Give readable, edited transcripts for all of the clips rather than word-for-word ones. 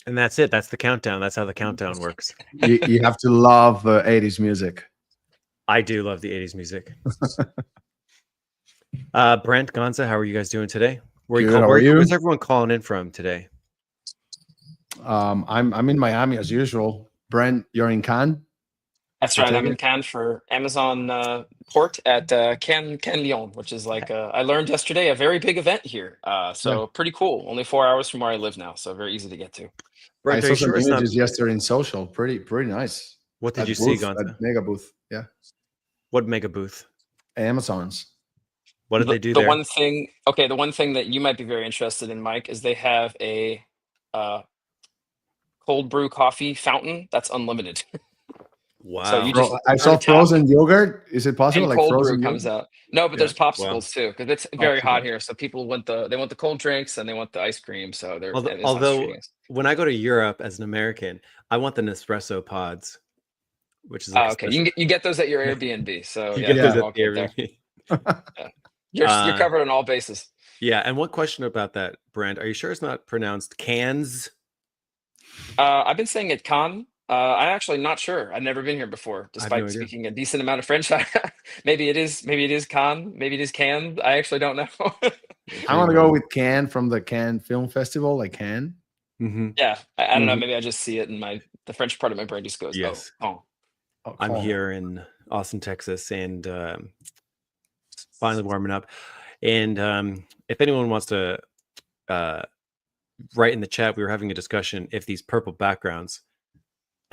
And that's it. That's the countdown. That's how the countdown works. You have to love 80s music. I do love the 80s music. Brent, Gonza, how are you guys doing today? Good, how are you? Where's everyone calling in from today? I'm in Miami as usual. Brent, you're in Cannes? That's right. I'm in Cannes for Amazon port at Cannes Lyon, which is like I learned yesterday a very big event here. So pretty cool. Only 4 hours from where I live now, so very easy to get to. Brent, I saw some images yesterday in social. Pretty nice. What did you see, Gonza? That mega booth. Yeah. What mega booth? Amazon's. What did they do there? The one thing that you might be very interested in, Mike, is they have a cold brew coffee fountain that's unlimited. Wow. So you just I saw frozen yogurt. Is it possible? And like cold frozen brew comes out. No, but there's popsicles too, because it's very hot here. So people want the cold drinks and they want the ice cream. So they're although when I go to Europe as an American, I want the Nespresso pods, which is okay. You get those at your Airbnb. So you get those at the Airbnb. You're covered on all bases. Yeah, and one question about that, Brent. Are you sure it's not pronounced cans? I've been saying it Cannes. I'm actually not sure. I've never been here before, despite speaking a decent amount of French. Maybe it is Cannes. Maybe it is Cannes. I actually don't know. I want to go with Cannes from the Cannes Film Festival, like Cannes. Mm-hmm. Yeah, I don't know. Maybe I just see it in the French part of my brain just goes, yes. Oh. I'm here in Austin, Texas, and finally warming up. And if anyone wants to write in the chat, we were having a discussion if these purple backgrounds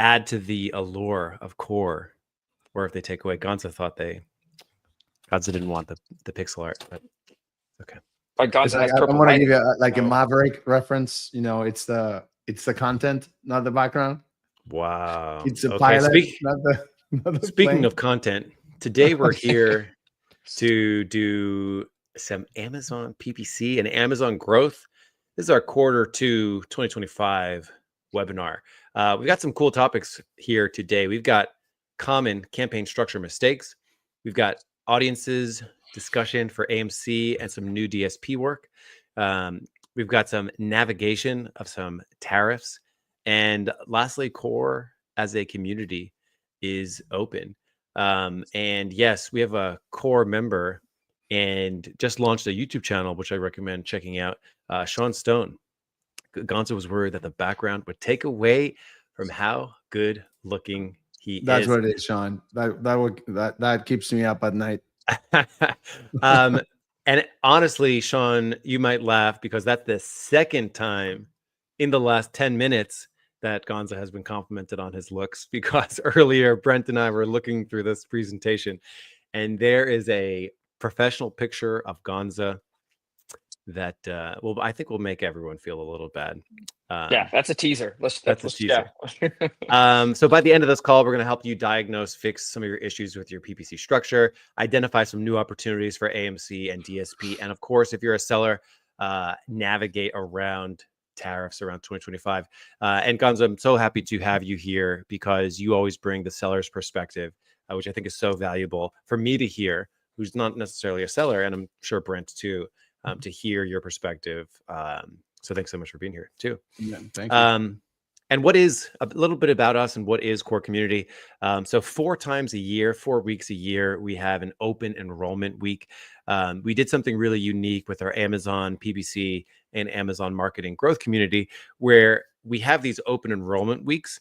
add to the allure of core, or if they take away. Gonza didn't want the pixel art, but okay. But Gonza has purple. I want to give you a Maverick reference. You know, it's the content, not the background. Wow. It's a pilot, not the Speaking plane. of content, today we're here to do some Amazon PPC and Amazon growth. This is our quarter 2 2025 webinar. We've got some cool topics here today. We've got common campaign structure mistakes. We've got audiences discussion for AMC and some new DSP work. We've got some navigation of some tariffs. And lastly, core as a community is open. And yes, we have a core member and just launched a YouTube channel, which I recommend checking out. Sean Stone. Gonzo was worried that the background would take away from how good looking he is. That's what it is, Sean. That keeps me up at night. And honestly, Sean, you might laugh because that's the second time in the last 10 minutes that Gonza has been complimented on his looks, because earlier Brent and I were looking through this presentation and there is a professional picture of Gonza that I think will make everyone feel a little bad. Yeah, that's a teaser. That's a teaser. So by the end of this call, we're going to help you diagnose, fix some of your issues with your PPC structure, identify some new opportunities for AMC and DSP, and of course, if you're a seller, navigate around tariffs around 2025. And Gonzo, I'm so happy to have you here because you always bring the seller's perspective, which I think is so valuable for me to hear, who's not necessarily a seller, and I'm sure Brent too. To hear your perspective. So thanks so much for being here too. Yeah, thank you. And what is a little bit about us and what is Core Community? So 4 weeks a year, we have an open enrollment week. We did something really unique with our Amazon PPC and Amazon Marketing Growth Community, where we have these open enrollment weeks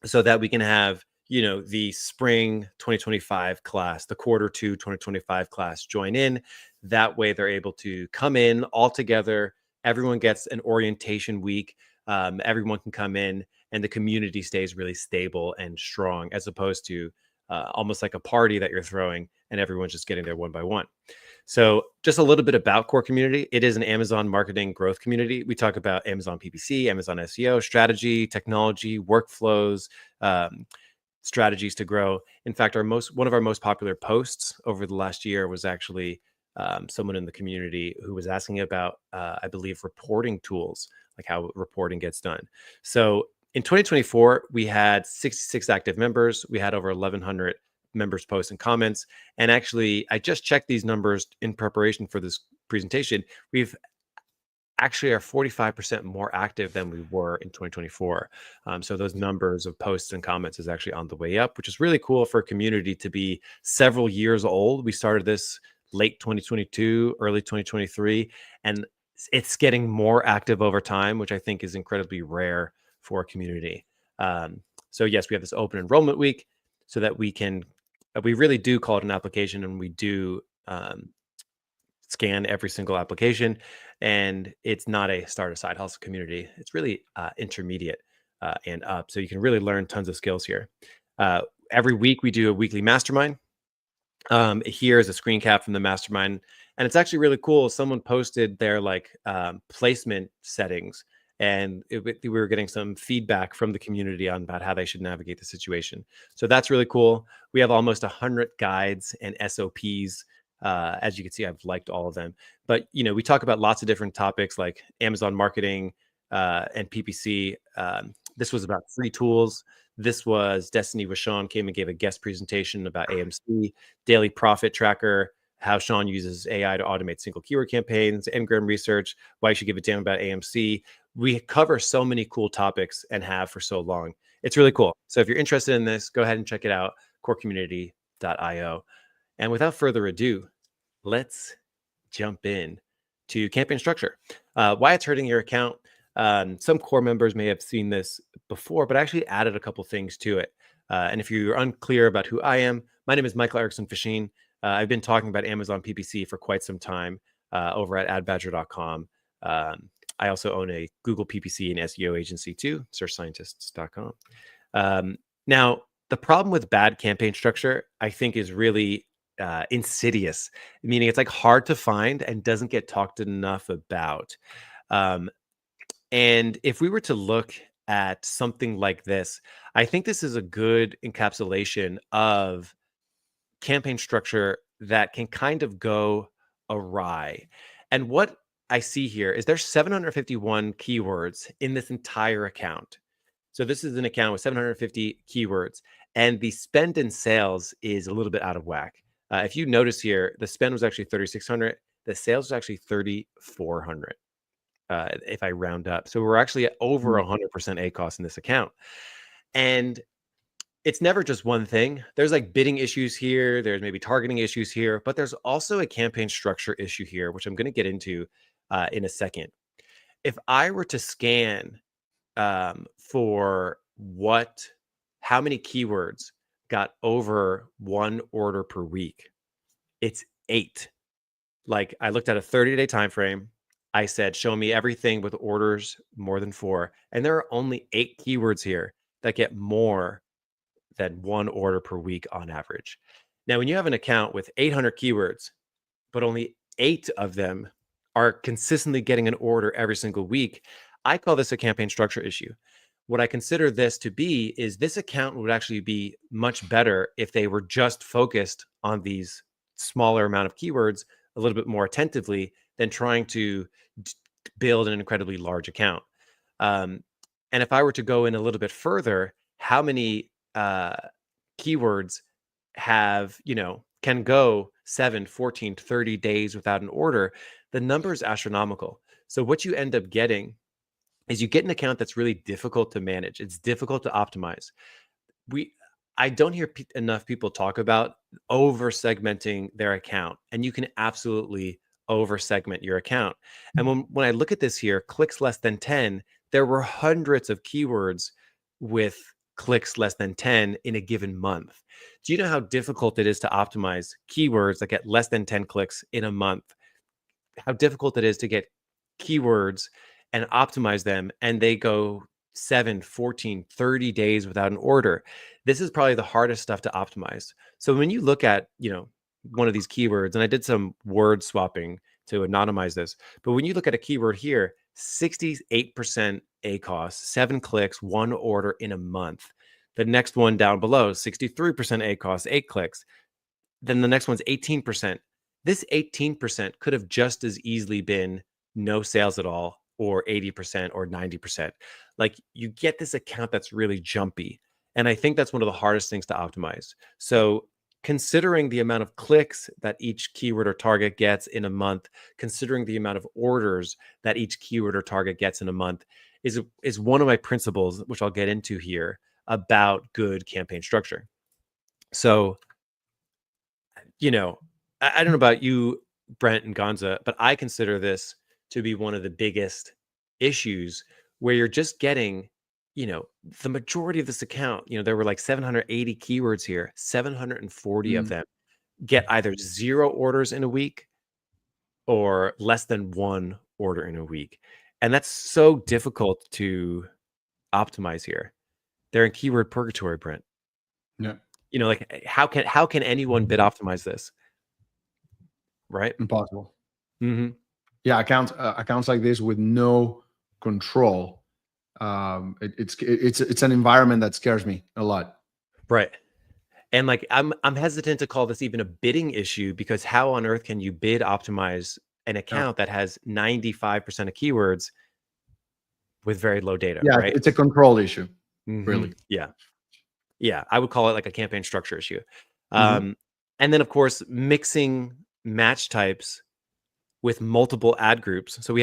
so that we can have the spring 2025 class, the quarter 2 2025 class join in. That way they're able to come in all together. Everyone gets an orientation week. Everyone can come in and the community stays really stable and strong, as opposed to almost like a party that you're throwing and everyone's just getting there one by one. So just a little bit about Core Community. It is an Amazon marketing growth community. We talk about Amazon PPC, Amazon SEO, strategy, technology, workflows, strategies to grow. In fact, one of our most popular posts over the last year was actually someone in the community who was asking about, I believe, reporting tools, like how reporting gets done. So in 2024, we had 66 active members. We had over 1,100 members posts and comments. And actually, I just checked these numbers in preparation for this presentation. We've actually are 45% more active than we were in 2024. So those numbers of posts and comments is actually on the way up, which is really cool for a community to be several years old. We started this late 2022, early 2023, and it's getting more active over time, which I think is incredibly rare for a community. So yes, we have this open enrollment week so that we really do call it an application, and we do scan every single application, and it's not a start a side hustle community. It's really intermediate and up. So you can really learn tons of skills here. Every week we do a weekly mastermind. Here is a screen cap from the mastermind, and it's actually really cool. Someone posted their placement settings, and we were getting some feedback from the community on about how they should navigate the situation. So that's really cool. We have almost 100 guides and SOPs. As you can see, I've liked all of them. But we talk about lots of different topics like Amazon marketing and PPC. This was about free tools. This was Destiny with Sean came and gave a guest presentation about AMC, daily profit tracker, how Sean uses AI to automate single keyword campaigns, Ngram research, why you should give a damn about AMC. We cover so many cool topics and have for so long. It's really cool. So if you're interested in this, go ahead and check it out, corecommunity.io. And without further ado, let's jump in to campaign structure. Why it's hurting your account. Some core members may have seen this before, but I actually added a couple things to it. And if you're unclear about who I am, my name is Michael Erickson Fasheen. I've been talking about Amazon PPC for quite some time over at adbadger.com. I also own a Google PPC and SEO agency too, searchscientists.com. Now, the problem with bad campaign structure, I think, is really insidious, meaning it's hard to find and doesn't get talked enough about. And if we were to look at something like this, I think this is a good encapsulation of campaign structure that can kind of go awry. And what I see here is there's 751 keywords in this entire account. So this is an account with 750 keywords, and the spend and sales is a little bit out of whack. If you notice here, the spend was actually 3,600. The sales was actually 3,400. If I round up. So we're actually at over 100% ACoS in this account. And it's never just one thing. There's bidding issues here. There's maybe targeting issues here, but there's also a campaign structure issue here, which I'm going to get into in a second. If I were to scan for how many keywords got over one order per week, it's 8. I looked at a 30-day time frame. I said, show me everything with orders more than 4. And there are only 8 keywords here that get more than 1 order per week on average. Now, when you have an account with 800 keywords, but only 8 of them are consistently getting an order every single week, I call this a campaign structure issue. What I consider this to be is this account would actually be much better if they were just focused on these smaller amount of keywords a little bit more attentively than trying to build an incredibly large account. And if I were to go in a little bit further, how many keywords can go 7, 14, 30 days without an order? The number is astronomical. So what you end up getting is you get an account that's really difficult to manage. It's difficult to optimize. I don't hear enough people talk about over segmenting their account, and you can absolutely over segment your account. And when I look at this here, clicks less than 10, there were hundreds of keywords with clicks less than 10 in a given month. Do you know how difficult it is to optimize keywords that get less than 10 clicks in a month? How difficult it is to get keywords and optimize them, and they go 7, 14, 30 days without an order. This is probably the hardest stuff to optimize. So when you look at, one of these keywords, and I did some word swapping to anonymize this, but when you look at a keyword here, 68% ACoS, 7 clicks, 1 order in a month. The next one down below, 63% ACoS, 8 clicks. Then the next one's 18%. This 18% could have just as easily been no sales at all, or 80% or 90%. You get this account that's really jumpy. And I think that's one of the hardest things to optimize. So considering the amount of clicks that each keyword or target gets in a month, considering the amount of orders that each keyword or target gets in a month, is one of my principles, which I'll get into here, about good campaign structure. So, I don't know about you, Brent and Gonza, but I consider this to be one of the biggest issues where you're just getting, the majority of this account, there were like 780 keywords here, 740 of Mm. them get either 0 orders in a week or less than 1 order in a week. And that's so difficult to optimize here. They're in keyword purgatory, Brent. Yeah. Like how can anyone bid optimize this? Right? Impossible. Mm-hmm. Yeah, accounts like this with no control. It's an environment that scares me a lot. Right. And like I'm hesitant to call this even a bidding issue, because how on earth can you bid optimize an account that has 95% of keywords with very low data, Yeah, right? it's a control issue, Mhm. really. Yeah, I would call it like a campaign structure issue. Mhm. And then of course, mixing match types with multiple ad groups. So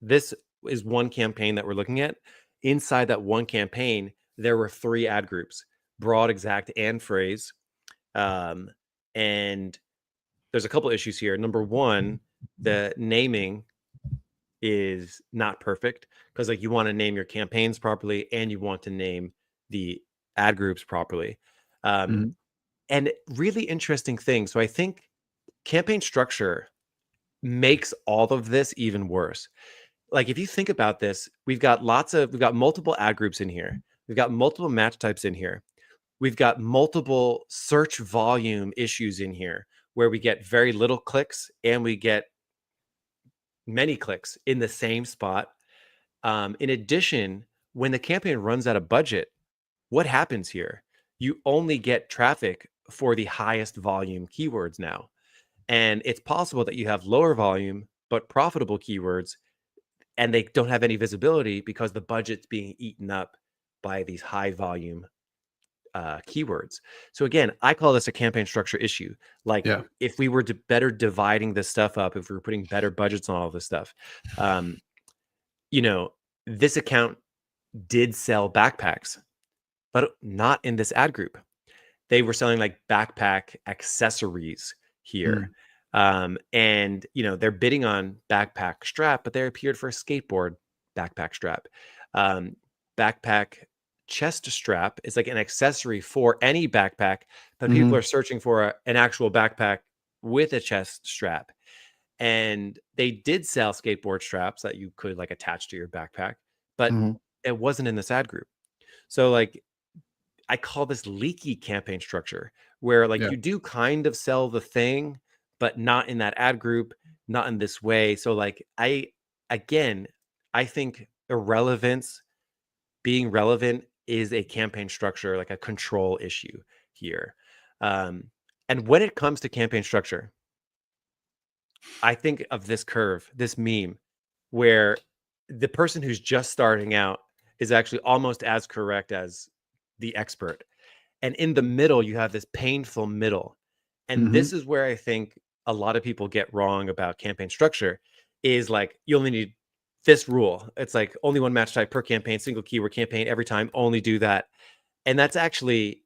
this is one campaign that we're looking at. Inside that one campaign, there were 3 ad groups: broad, exact, and phrase. And there's a couple issues here. Number one, the naming is not perfect, because like you want to name your campaigns properly and you want to name the ad groups properly. Mhm. And really interesting thing. So I think campaign structure makes all of this even worse. Like if you think about this, we've got multiple ad groups in here. We've got multiple match types in here. We've got multiple search volume issues in here where we get very little clicks and we get many clicks in the same spot. In addition, when the campaign runs out of budget, what happens here? You only get traffic for the highest volume keywords now. And it's possible that you have lower volume but profitable keywords, and they don't have any visibility because the budget's being eaten up by these high volume keywords. So again, I call this a campaign structure issue. Like Yeah. if we were better dividing this stuff up, if we were putting better budgets on all of this stuff, um, this account did sell backpacks, but not in this ad group. They were selling like backpack accessories here. And they're bidding on backpack strap, but they appeared for a skateboard backpack strap. Backpack chest strap is like an accessory for any backpack, but people Mhm. are searching for an actual backpack with a chest strap. And they did sell skateboard straps that you could like attach to your backpack, but Mhm. it wasn't in this ad group. So like I call this leaky campaign structure, where like Yeah. you do kind of sell the thing, but not in that ad group, not in this way. So like I think being relevant is a campaign structure, like a control issue here. Um, and when it comes to campaign structure, I think of this curve, this meme, where the person who's just starting out is actually almost as correct as the expert. And in the middle, you have this painful middle. And this Mhm. is where I think a lot of people get wrong about campaign structure, is like you only need this rule. It's like only one match type per campaign, single keyword campaign every time, only do that. And that's actually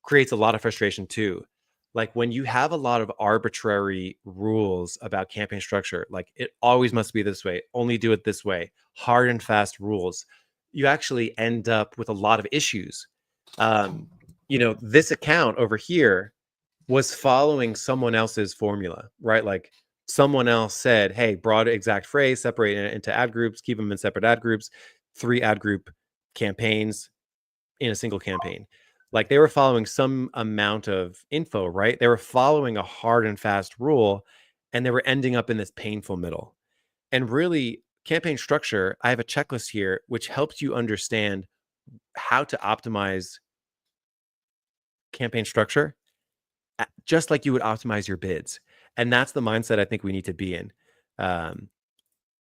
creates a lot of frustration too. Like when you have a lot of arbitrary rules about campaign structure, like it always must be this way, only do it this way, hard and fast rules, you actually end up with a lot of issues. This account over here was following someone else's formula, right? Like someone else said, hey, broad exact phrase, separate it into ad groups, keep them in separate ad groups, 3 ad group campaigns in a single campaign. Like they were following some amount of info, right? They were following a hard and fast rule, and they were ending up in this painful middle. And really, campaign structure, I have a checklist here which helps you understand how to optimize campaign structure just like you would optimize your bids. And that's the mindset I think we need to be in. Um,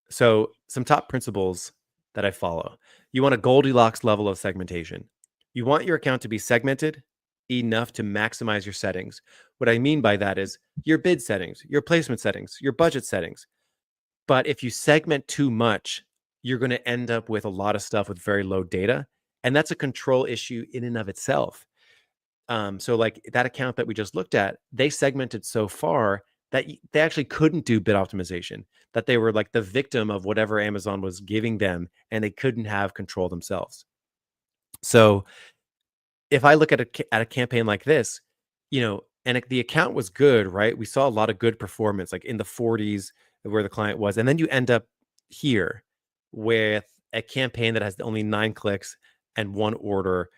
so some top principles that I follow. You want a Goldilocks level of segmentation. You want your account to be segmented, enough to maximize your settings. What I mean by that is your bid settings, your placement settings, your budget settings. But if you segment too much, you're going to end up with a lot of stuff with very low data. And that's a control issue in and of itself. So like that account that we just looked at, they segmented so far that they actually couldn't do bid optimization, that they were like the victim of whatever Amazon was giving them, and they couldn't have control themselves. So if I look at a campaign like this, and the account was good, right? We saw a lot of good performance, like in the 40s where the client was. And then you end up here with a campaign that has only 9 clicks and 1 order,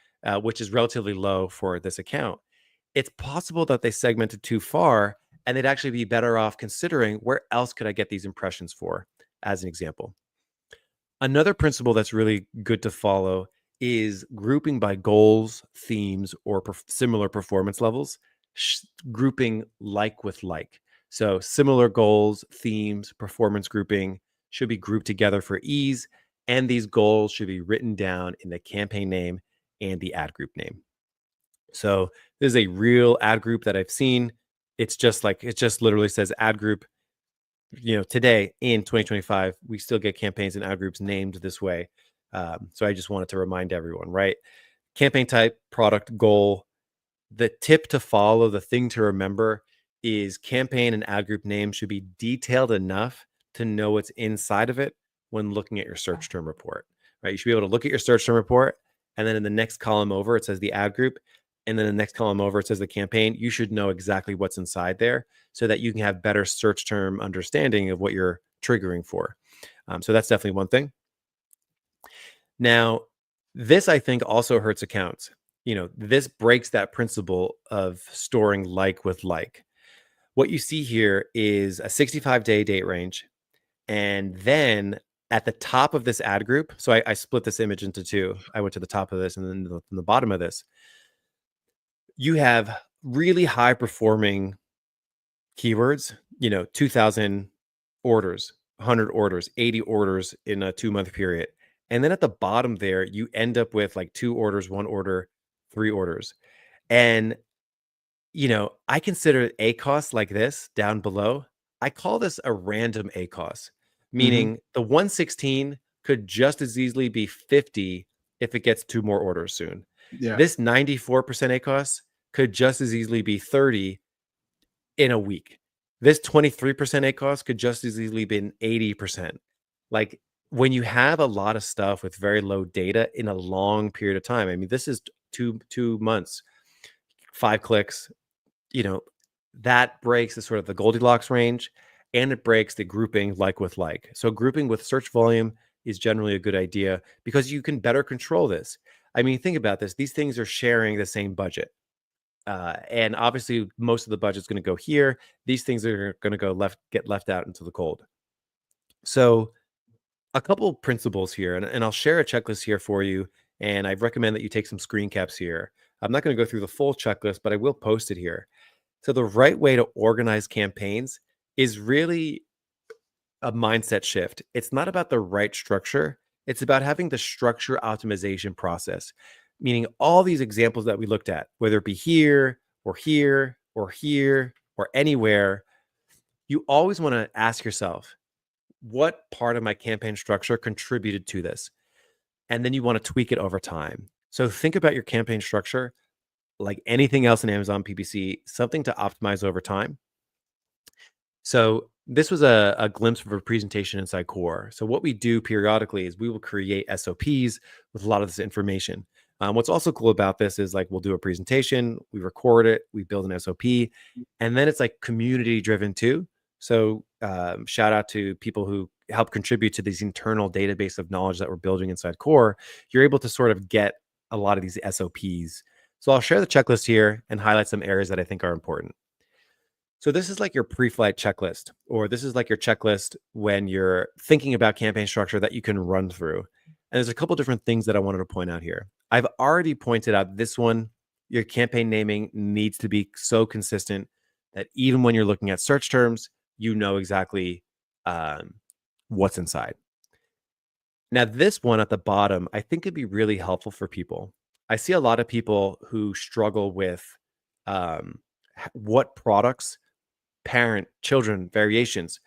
which is relatively low for this account. It's possible that they segmented too far, and they'd actually be better off considering where else could I get these impressions for, as an example. Another principle that's really good to follow is grouping by goals, themes, or similar performance levels, grouping like with like. So similar goals, themes, performance grouping should be grouped together for ease, and these goals should be written down in the campaign name and the ad group name. So this is a real ad group that I've seen. It just literally says ad group. Today in 2025, we still get campaigns and ad groups named this way. So I just wanted to remind everyone, right? Campaign type, product, goal. The tip to follow, the thing to remember is campaign and ad group name should be detailed enough to know what's inside of it when looking at your search term report, right? You should be able to look at your search term report, and then in the next column over, it says the ad group. And then the next column over, it says the campaign. You should know exactly what's inside there so that you can have better search term understanding of what you're triggering for. So that's definitely one thing. Now, this, I think, also hurts accounts. This breaks that principle of storing like with like. What you see here is a 65-day date range. And then at the top of this ad group, so I split this image into two. I went to the top of this and then the bottom of this. You have really high performing keywords, 2,000 orders, 100 orders, 80 orders in a 2-month period. And then at the bottom there, you end up with like 2 orders, 1 order, 3 orders. And, I consider ACOS like this down below. I call this a random ACOS, meaning the 116 could just as easily be 50 if it gets 2 more orders soon. Yeah. This 94% ACOS could just as easily be 30 in a week. This 23% ACOS could just as easily be 80%. Like when you have a lot of stuff with very low data in a long period of time, I mean, this is two months, 5 clicks, that breaks the sort of the Goldilocks range, and it breaks the grouping like with like. So grouping with search volume is generally a good idea because you can better control this. I mean, think about this. These things are sharing the same budget. And obviously, most of the budget's going to go here. These things are going to get left out into the cold. So a couple principles here, and I'll share a checklist here for you. And I recommend that you take some screen caps here. I'm not going to go through the full checklist, but I will post it here. So the right way to organize campaigns is really a mindset shift. It's not about the right structure. It's about having the structure optimization process, meaning all these examples that we looked at, whether it be here or here or here or anywhere, you always want to ask yourself, what part of my campaign structure contributed to this? And then you want to tweak it over time. So think about your campaign structure like anything else in Amazon PPC, something to optimize over time. So this was a glimpse of a presentation inside Core. So what we do periodically is we will create SOPs with a lot of this information. What's also cool about this is like we'll do a presentation, we record it, we build an SOP, and then it's like community driven too. So shout out to people who help contribute to this internal database of knowledge that we're building inside Core. You're able to sort of get a lot of these SOPs. So I'll share the checklist here and highlight some areas that I think are important. So this is like your pre-flight checklist, or this is like your checklist when you're thinking about campaign structure that you can run through. And there's a couple different things that I wanted to point out here. I've already pointed out this one. Your campaign naming needs to be so consistent that even when you're looking at search terms, you know exactly what's inside. Now, this one at the bottom, I think it'd be really helpful for people. I see a lot of people who struggle with what products, parent, children, variations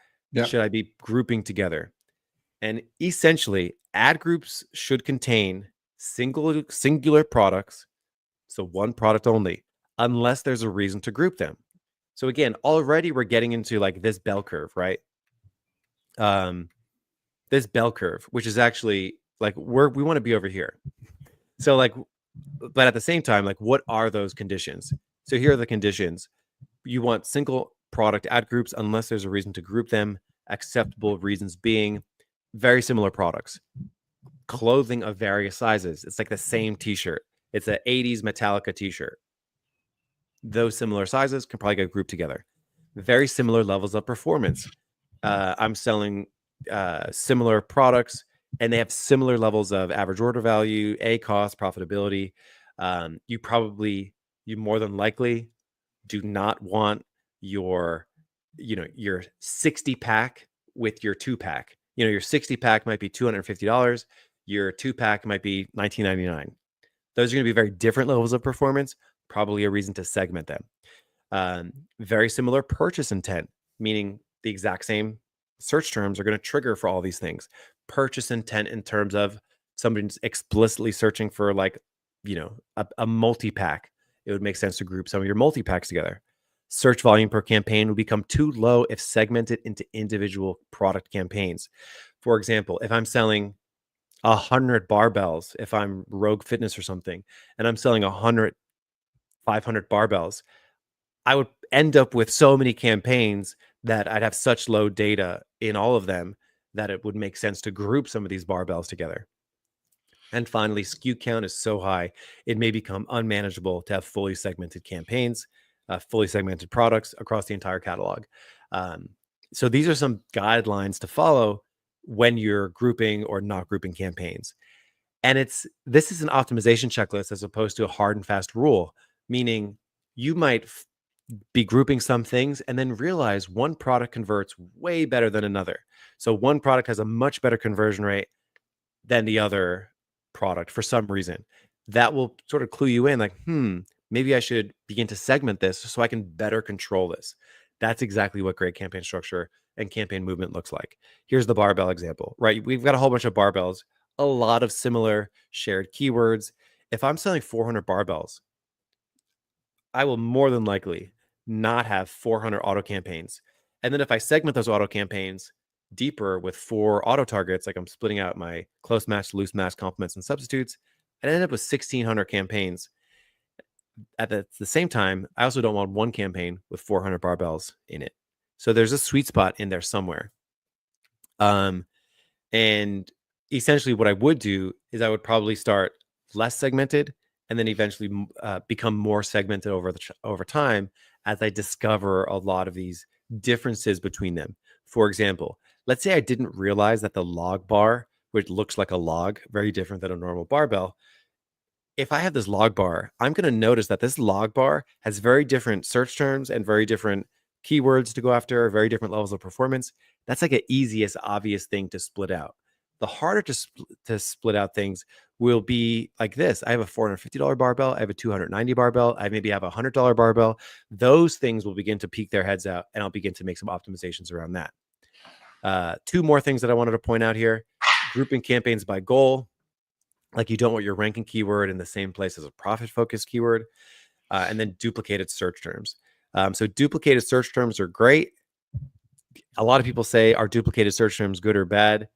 should I be grouping together. And essentially, ad groups should contain singular products, so one product only, unless there's a reason to group them. So again, already we're getting into like this bell curve, right? This bell curve, which is actually like we want to be over here. So like, but at the same time, like, what are those conditions? So here are the conditions. You want single product ad groups unless there's a reason to group them. Acceptable reasons being very similar products, clothing of various sizes. It's like the same t-shirt. It's an 80s Metallica t-shirt. Those similar sizes can probably get grouped together. Very similar levels of performance. I'm selling similar products and they have similar levels of average order value, cost, profitability. You more than likely do not want your 60 pack with your 2-pack. Your 60 pack might be $250. Your 2-pack might be $19.99. Those are going to be very different levels of performance, probably a reason to segment them. Very similar purchase intent, meaning the exact same search terms are going to trigger for all these things. Purchase intent in terms of somebody's explicitly searching for like, a multi-pack. It would make sense to group some of your multi-packs together. Search volume per campaign will become too low if segmented into individual product campaigns. For example, if I'm selling 100 barbells, if I'm Rogue Fitness or something, and I'm selling 500 barbells, I would end up with so many campaigns that I'd have such low data in all of them that it would make sense to group some of these barbells together. And finally, SKU count is so high, it may become unmanageable to have fully segmented campaigns, fully segmented products across the entire catalog. So these are some guidelines to follow when you're grouping or not grouping campaigns. And this is an optimization checklist as opposed to a hard and fast rule, meaning you might be grouping some things and then realize one product converts way better than another. So one product has a much better conversion rate than the other product for some reason. That will sort of clue you in like, maybe I should begin to segment this so I can better control this. That's exactly what great campaign structure and campaign movement looks like. Here's the barbell example, right? We've got a whole bunch of barbells, a lot of similar shared keywords. If I'm selling 400 barbells, I will more than likely not have 400 auto campaigns. And then if I segment those auto campaigns deeper with 4 auto targets, like I'm splitting out my close match, loose match, complements, and substitutes, I end up with 1,600 campaigns. At the same time, I also don't want one campaign with 400 barbells in it. So there's a sweet spot in there somewhere. And essentially what I would do is I would probably start less segmented and then eventually become more segmented over time as I discover a lot of these differences between them. For example, let's say I didn't realize that the log bar, which looks like a log, very different than a normal barbell. If I have this log bar, I'm going to notice that this log bar has very different search terms and very different keywords to go after, very different levels of performance. That's like an easiest, obvious thing to split out. The harder to split out things will be like this. I have a $450 barbell. I have a $290 barbell. I maybe have a $100 barbell. Those things will begin to peek their heads out, and I'll begin to make some optimizations around that. 2 more things that I wanted to point out here. Grouping campaigns by goal. Like you don't want your ranking keyword in the same place as a profit-focused keyword. And then duplicated search terms. So duplicated search terms are great. A lot of people say, are duplicated search terms good or bad?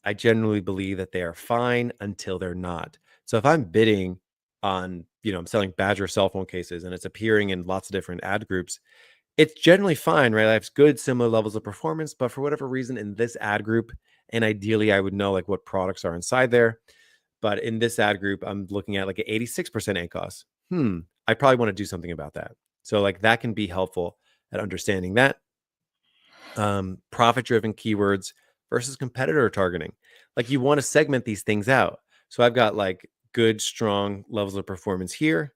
I generally believe that they are fine until they're not. So if I'm bidding on, I'm selling Badger cell phone cases and it's appearing in lots of different ad groups, it's generally fine, right? I have good similar levels of performance, but for whatever reason in this ad group, and ideally I would know like what products are inside there. But in this ad group, I'm looking at like an 86% ACOS. I probably want to do something about that. So like that can be helpful at understanding that. Profit-driven keywords versus competitor targeting. Like you want to segment these things out. So I've got like good, strong levels of performance here.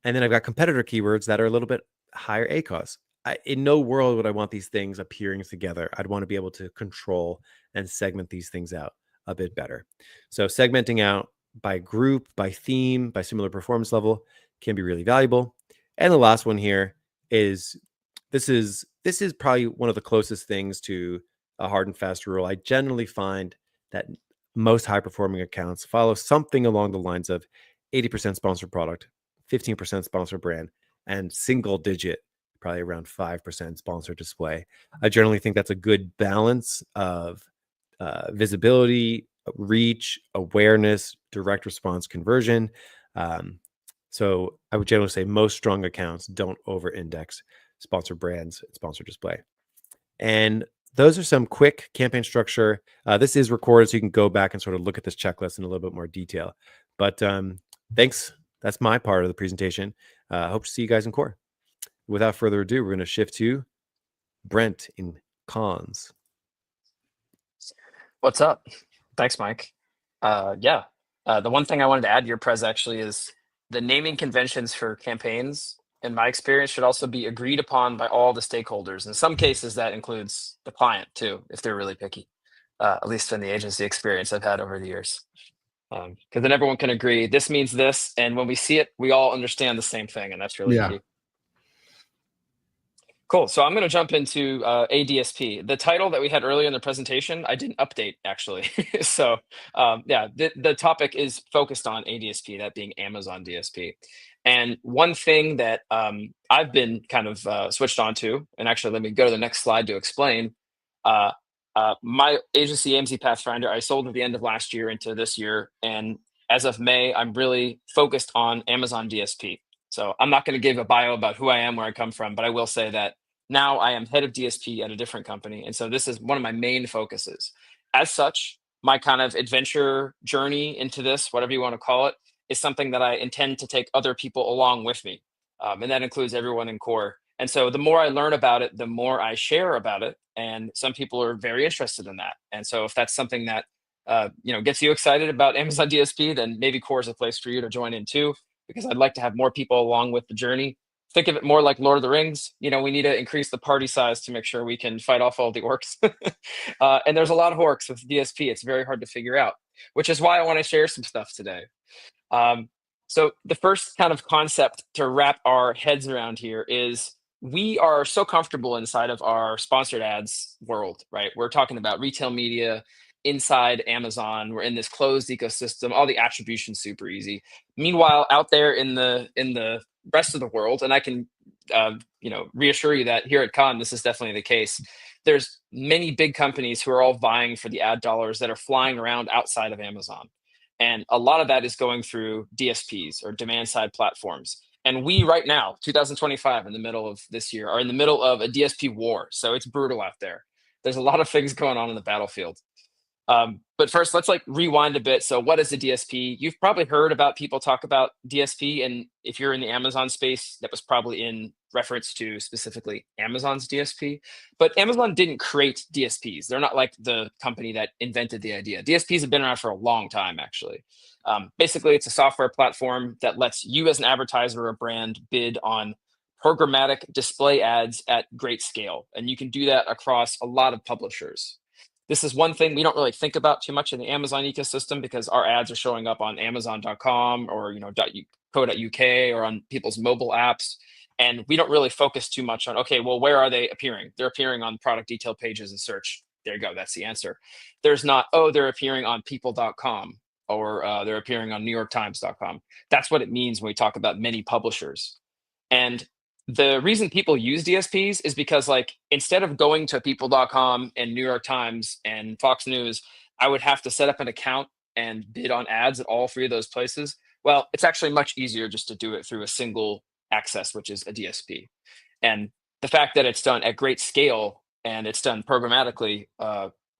And then I've got competitor keywords that are a little bit higher ACOS. In no world would I want these things appearing together. I'd want to be able to control and segment these things out a bit better. So segmenting out by group, by theme, by similar performance level can be really valuable. And the last one here is this is probably one of the closest things to a hard and fast rule. I generally find that most high performing accounts follow something along the lines of 80% sponsored product, 15% sponsored brand, and single digit, probably around 5% sponsored display. I generally think that's a good balance of visibility, reach, awareness, direct response conversion. So I would generally say most strong accounts don't over index sponsored brands and sponsored display. And those are some quick campaign structure. This is recorded, so you can go back and sort of look at this checklist in a little bit more detail. But thanks. That's my part of the presentation. Hope to see you guys in core. Without further ado, we're going to shift to Brent in cons. What's up? Thanks, Mike. The one thing I wanted to add to your prez actually is the naming conventions for campaigns, in my experience, should also be agreed upon by all the stakeholders. In some cases, that includes the client too, if they're really picky, at least in the agency experience I've had over the years. Because then everyone can agree, this means this, and when we see it, we all understand the same thing, and that's really key. Cool. So I'm going to jump into ADSP. The title that we had earlier in the presentation, I didn't update actually. So the topic is focused on ADSP, that being Amazon DSP. And one thing that I've been kind of switched on to, and actually let me go to the next slide to explain. My agency, AMZ Pathfinder, I sold at the end of last year into this year. And as of May, I'm really focused on Amazon DSP. So I'm not going to give a bio about who I am, where I come from, but I will say that now I am head of DSP at a different company. And so this is one of my main focuses. As such, my kind of adventure journey into this, whatever you want to call it, is something that I intend to take other people along with me. And that includes everyone in core. And so the more I learn about it, the more I share about it. And some people are very interested in that. And so if that's something that gets you excited about Amazon DSP, then maybe core is a place for you to join in too, because I'd like to have more people along with the journey. Think of it more like Lord of the Rings. We need to increase the party size to make sure we can fight off all the orcs. And there's a lot of orcs with DSP. It's very hard to figure out, which is why I want to share some stuff today. So the first kind of concept to wrap our heads around here is we are so comfortable inside of our sponsored ads world, right? We're talking about retail media inside Amazon. We're in this closed ecosystem, all the attribution super easy. Meanwhile, out there in the rest of the world, and I can reassure you that here at Con, this is definitely the case. There's many big companies who are all vying for the ad dollars that are flying around outside of Amazon. And a lot of that is going through DSPs or demand side platforms. And we right now, 2025, in the middle of this year, are in the middle of a DSP war. So it's brutal out there. There's a lot of things going on in the battlefield. But first, let's rewind a bit. So what is a DSP? You've probably heard about people talk about DSP. And if you're in the Amazon space, that was probably in reference to specifically Amazon's DSP. But Amazon didn't create DSPs. They're not like the company that invented the idea. DSPs have been around for a long time, actually. Basically, it's a software platform that lets you as an advertiser or brand bid on programmatic display ads at great scale. And you can do that across a lot of publishers. This is one thing we don't really think about too much in the Amazon ecosystem because our ads are showing up on Amazon.com or .co.uk or on people's mobile apps. And we don't really focus too much on, okay, well, where are they appearing? They're appearing on product detail pages and search. There you go. That's the answer. There's not, they're appearing on people.com or they're appearing on NewYorkTimes.com. That's what it means when we talk about many publishers. And the reason people use DSPs is because instead of going to people.com and New York Times and Fox News, I would have to set up an account and bid on ads at all three of those places. Well, it's actually much easier just to do it through a single access, which is a DSP. And the fact that it's done at great scale and it's done programmatically,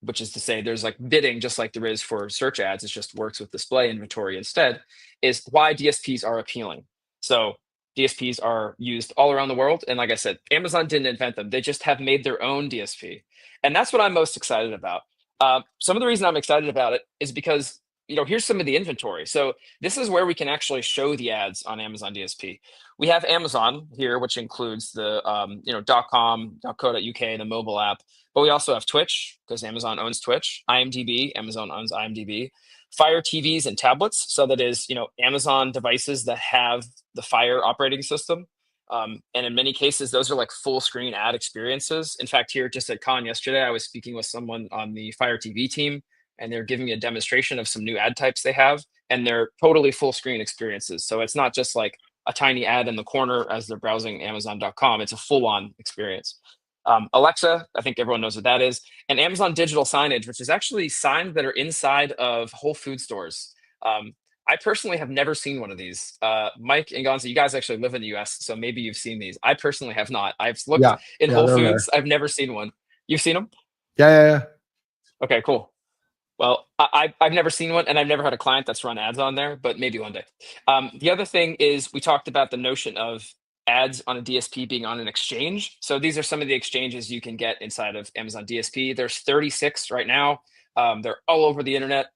which is to say there's bidding just like there is for search ads, it just works with display inventory instead, is why DSPs are appealing. So DSPs are used all around the world. And like I said, Amazon didn't invent them. They just have made their own DSP. And that's what I'm most excited about. Some of the reason I'm excited about it is because, here's some of the inventory. So this is where we can actually show the ads on Amazon DSP. We have Amazon here, which includes the .com, .co.uk, the mobile app. But we also have Twitch, because Amazon owns Twitch, IMDb, Amazon owns IMDb, Fire TVs and tablets. So that is, Amazon devices that have the Fire operating system. And in many cases, those are like full screen ad experiences. In fact, here just at Con yesterday, I was speaking with someone on the Fire TV team, and they're giving me a demonstration of some new ad types they have, and they're totally full screen experiences. So it's not just like a tiny ad in the corner as they're browsing Amazon.com. It's a full-on experience. Alexa, I think everyone knows what that is, and Amazon digital signage, which is actually signs that are inside of Whole Food stores. I personally have never seen one of these. Mike and Gonzalo, you guys actually live in the US, so maybe you've seen these. I personally have not. I've looked in Whole Foods. I've never seen one. You've seen them? Yeah. Okay, cool. Well, I've never seen one, and I've never had a client that's run ads on there, but maybe one day. The other thing is we talked about the notion of ads on a DSP being on an exchange. So these are some of the exchanges you can get inside of Amazon DSP. There's 36 right now. They're all over the internet.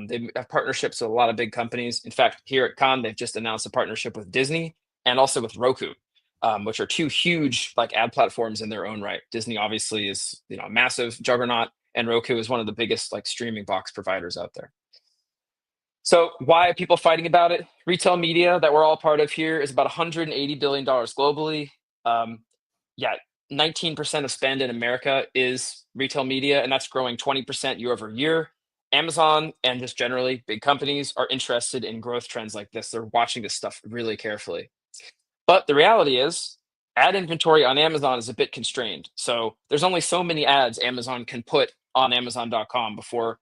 They have partnerships with a lot of big companies. In fact, here at Con, they've just announced a partnership with Disney and also with Roku, which are two huge like ad platforms in their own right. Disney obviously is a massive juggernaut, and Roku is one of the biggest like streaming box providers out there. So why are people fighting about it? Retail media that we're all part of here is about $180 billion globally. 19% of spend in America is retail media, and that's growing 20% year over year. Amazon and just generally big companies are interested in growth trends like this. They're watching this stuff really carefully. But the reality is ad inventory on Amazon is a bit constrained. So there's only so many ads Amazon can put on Amazon.com before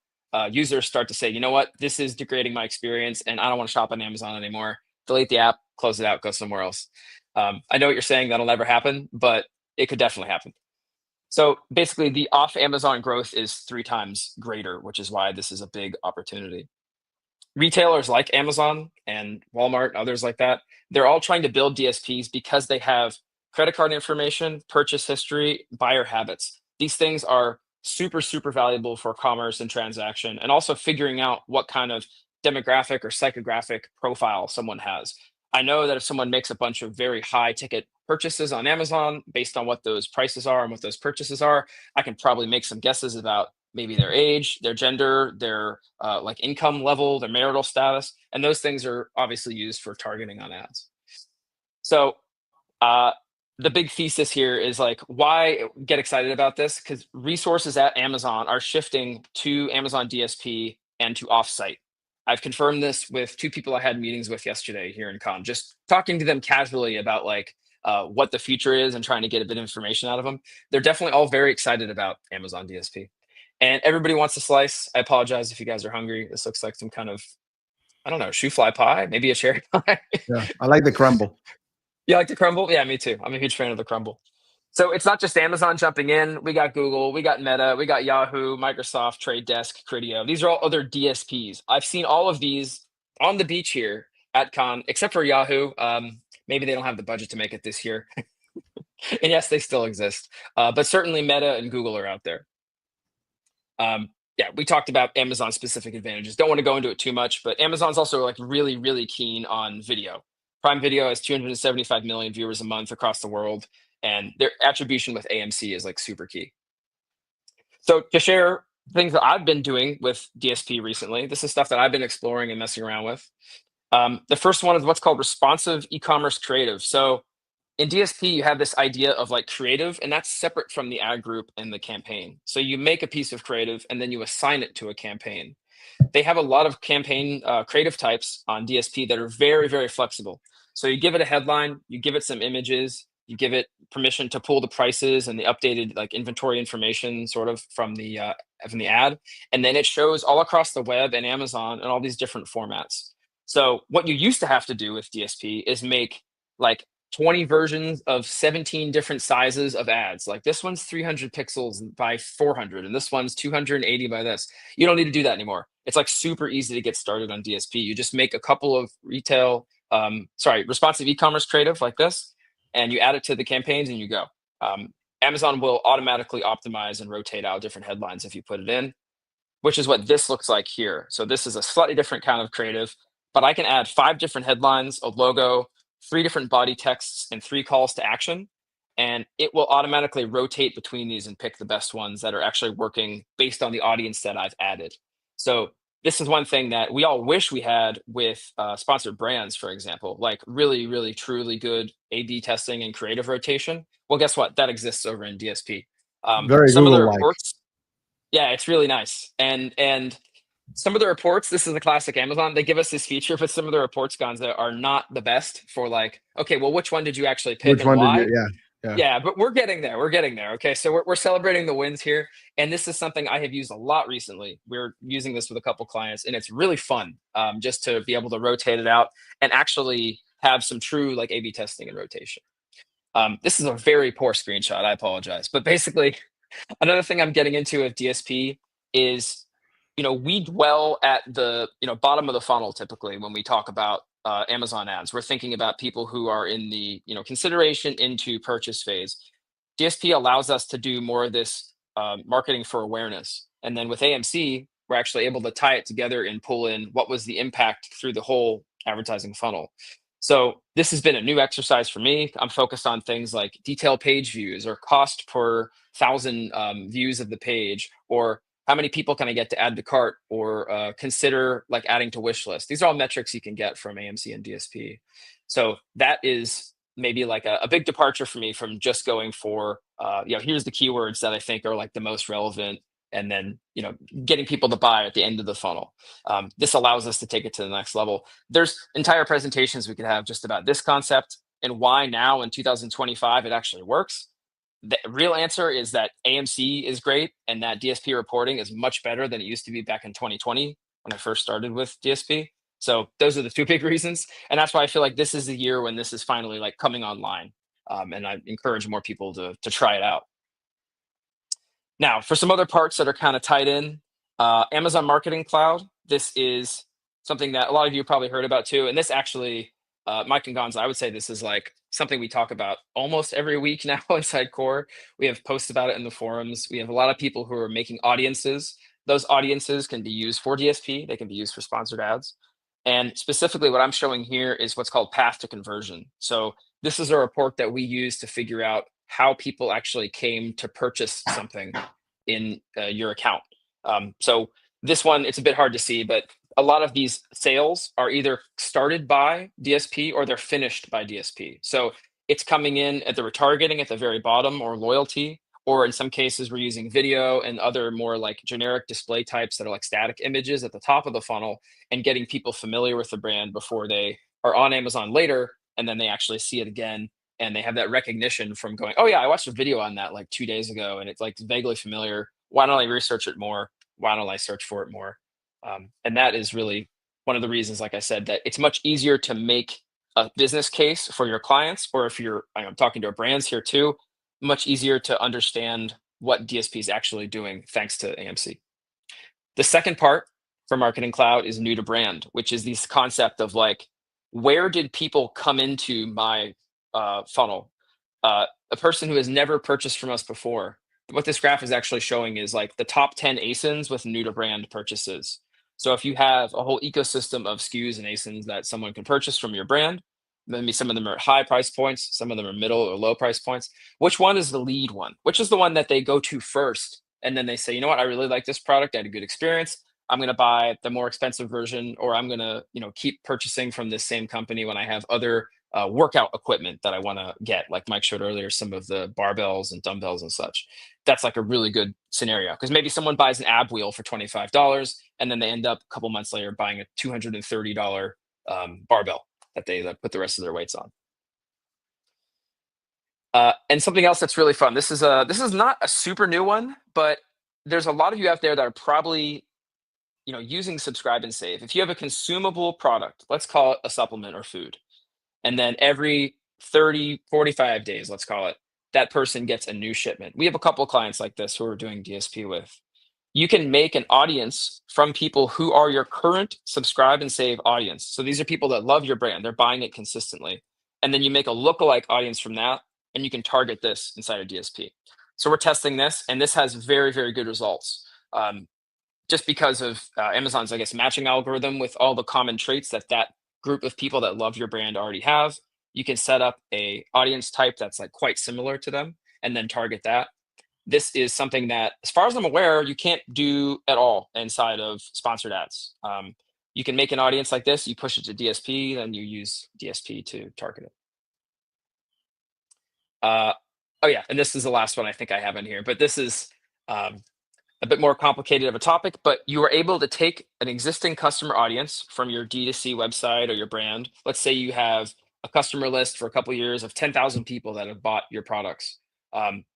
users start to say, you know what, this is degrading my experience and I don't want to shop on Amazon anymore. Delete the app, close it out, go somewhere else. I know what you're saying, that'll never happen, but it could definitely happen. So basically the off Amazon growth is 3 times greater, which is why this is a big opportunity. Retailers like Amazon and Walmart, others like that, they're all trying to build DSPs because they have credit card information, purchase history, buyer habits. These things are super, super valuable for commerce and transaction, and also figuring out what kind of demographic or psychographic profile someone has. I know that if someone makes a bunch of very high ticket purchases on Amazon based on what those prices are and what those purchases are, I can probably make some guesses about maybe their age, their gender, their like income level, their marital status, and those things are obviously used for targeting on ads. So the big thesis here is like, why get excited about this? Because resources at Amazon are shifting to Amazon DSP and to offsite. I've confirmed this with 2 people I had meetings with yesterday here in Con, just talking to them casually about like what the future is and trying to get a bit of information out of them. They're definitely all very excited about Amazon DSP. And everybody wants a slice. I apologize if you guys are hungry. This looks like some kind of, I don't know, shoe fly pie, maybe a cherry pie. Yeah, I like the crumble. You like the crumble? Yeah, me too. I'm a huge fan of the crumble. So it's not just Amazon jumping in. We got Google, we got Meta, we got Yahoo, Microsoft, Trade Desk, Criteo. These are all other DSPs. I've seen all of these on the beach here at Con, except for Yahoo. Maybe they don't have the budget to make it this year. And yes, they still exist. But certainly Meta and Google are out there. We talked about Amazon specific advantages. Don't want to go into it too much, but Amazon's also like really, really keen on video. Prime Video has 275 million viewers a month across the world, and their attribution with AMC is like super key. So to share things that I've been doing with DSP recently, this is stuff that I've been exploring and messing around with. The first one is what's called responsive e-commerce creative. So in DSP, you have this idea of like creative, and that's separate from the ad group and the campaign. So you make a piece of creative and then you assign it to a campaign. They have a lot of campaign creative types on DSP that are very, very flexible. So you give it a headline, you give it some images, you give it permission to pull the prices and the updated like inventory information sort of from the ad, and then it shows all across the web and Amazon and all these different formats. So what you used to have to do with DSP is make like 20 versions of 17 different sizes of ads. Like this one's 300 pixels by 400, and this one's 280 by this. You don't need to do that anymore. It's like super easy to get started on DSP. You just make a couple of responsive e-commerce creative like this, and you add it to the campaigns and you go. Amazon will automatically optimize and rotate out different headlines if you put it in, which is what this looks like here. So this is a slightly different kind of creative, but I can add 5 different headlines, a logo, 3 different body texts, and 3 calls to action. and it will automatically rotate between these and pick the best ones that are actually working based on the audience that I've added. So this is one thing that we all wish we had with sponsored brands, for example, like really, really, truly good A/B testing and creative rotation. Well, guess what? That exists over in DSP. Very Some of the Google-like. reports, yeah, it's really nice. And some of the reports, this is a classic Amazon. They give us this feature, but some of the reports, Gonza, are not the best for like, okay, well, which one did you actually pick Which and one why? did you? Yeah. Yeah, but we're getting there. We're getting there. Okay, so we're celebrating the wins here, and this is something I have used a lot recently. We're using this with a couple clients, and it's really fun, just to be able to rotate it out and actually have some true like A/B testing and rotation. This is a very poor screenshot. I apologize, but basically, another thing I'm getting into with DSP is, we dwell at the bottom of the funnel typically when we talk about Amazon ads. We're thinking about people who are in the consideration into purchase phase. DSP allows us to do more of this marketing for awareness, and then with AMC, we're actually able to tie it together and pull in what was the impact through the whole advertising funnel. So this has been a new exercise for me. I'm focused on things like detailed page views or cost per thousand views of the page, or how many people can I get to add to cart or consider like adding to wish list. These are all metrics you can get from AMC and DSP. So that is maybe like a big departure for me from just going for, here's the keywords that I think are like the most relevant, and then, getting people to buy at the end of the funnel. This allows us to take it to the next level. There's entire presentations we could have just about this concept and why now in 2025 it actually works. The real answer is that AMC is great and that DSP reporting is much better than it used to be back in 2020 when I first started with DSP. So those are the two big reasons. And that's why I feel like this is the year when this is finally like coming online. And I encourage more people to try it out. Now, for some other parts that are kind of tied in, Amazon Marketing Cloud. This is something that a lot of you probably heard about too. And this actually, Mike and Gonza, I would say this is like something we talk about almost every week now inside Core. We have posts about it in the forums. We have a lot of people who are making audiences. Those audiences can be used for DSP. They can be used for sponsored ads. And specifically what I'm showing here is what's called path to conversion. So this is a report that we use to figure out how people actually came to purchase something in your account. So this one, it's a bit hard to see, but a lot of these sales are either started by DSP or they're finished by DSP. So it's coming in at the retargeting at the very bottom, or loyalty, or in some cases we're using video and other more like generic display types that are like static images at the top of the funnel, and getting people familiar with the brand before they are on Amazon later, and then they actually see it again and they have that recognition from going, oh yeah, I watched a video on that like 2 days ago and it's like vaguely familiar. Why don't I research it more? Why don't I search for it more? And that is really one of the reasons, like I said, that it's much easier to make a business case for your clients, or if I'm talking to brands here too, much easier to understand what DSP is actually doing thanks to AMC. The second part for Marketing Cloud is new to brand, which is this concept of like, where did people come into my funnel? A person who has never purchased from us before. What this graph is actually showing is like the top 10 ASINs with new to brand purchases. So if you have a whole ecosystem of SKUs and ASINs that someone can purchase from your brand, maybe some of them are at high price points, some of them are middle or low price points. Which one is the lead one? Which is the one that they go to first? And then they say, you know what, I really like this product. I had a good experience. I'm going to buy the more expensive version, or I'm going to, keep purchasing from this same company when I have other workout equipment that I want to get. Like Mike showed earlier, some of the barbells and dumbbells and such. That's like a really good scenario, because maybe someone buys an ab wheel for $25 and then they end up a couple months later buying a $230 barbell that they put the rest of their weights on. And something else that's really fun. This is not a super new one, but there's a lot of you out there that are probably using subscribe and save. If you have a consumable product, let's call it a supplement or food, and then every 30, 45 days, let's call it, that person gets a new shipment. We have a couple of clients like this who are doing DSP with. You can make an audience from people who are your current subscribe and save audience. So these are people that love your brand. They're buying it consistently. And then you make a lookalike audience from that, and you can target this inside of DSP. So we're testing this, and this has very, very good results. Just because of Amazon's, matching algorithm with all the common traits that group of people that love your brand already have. you can set up a audience type that's like quite similar to them and then target that. This is something that, as far as I'm aware, you can't do at all inside of sponsored ads. You can make an audience like this, you push it to DSP, then you use DSP to target it. Oh yeah, and this is the last one I think I have in here, but this is a bit more complicated of a topic, but you are able to take an existing customer audience from your D2C website or your brand. Let's say you have a customer list for a couple of years of 10,000 people that have bought your products.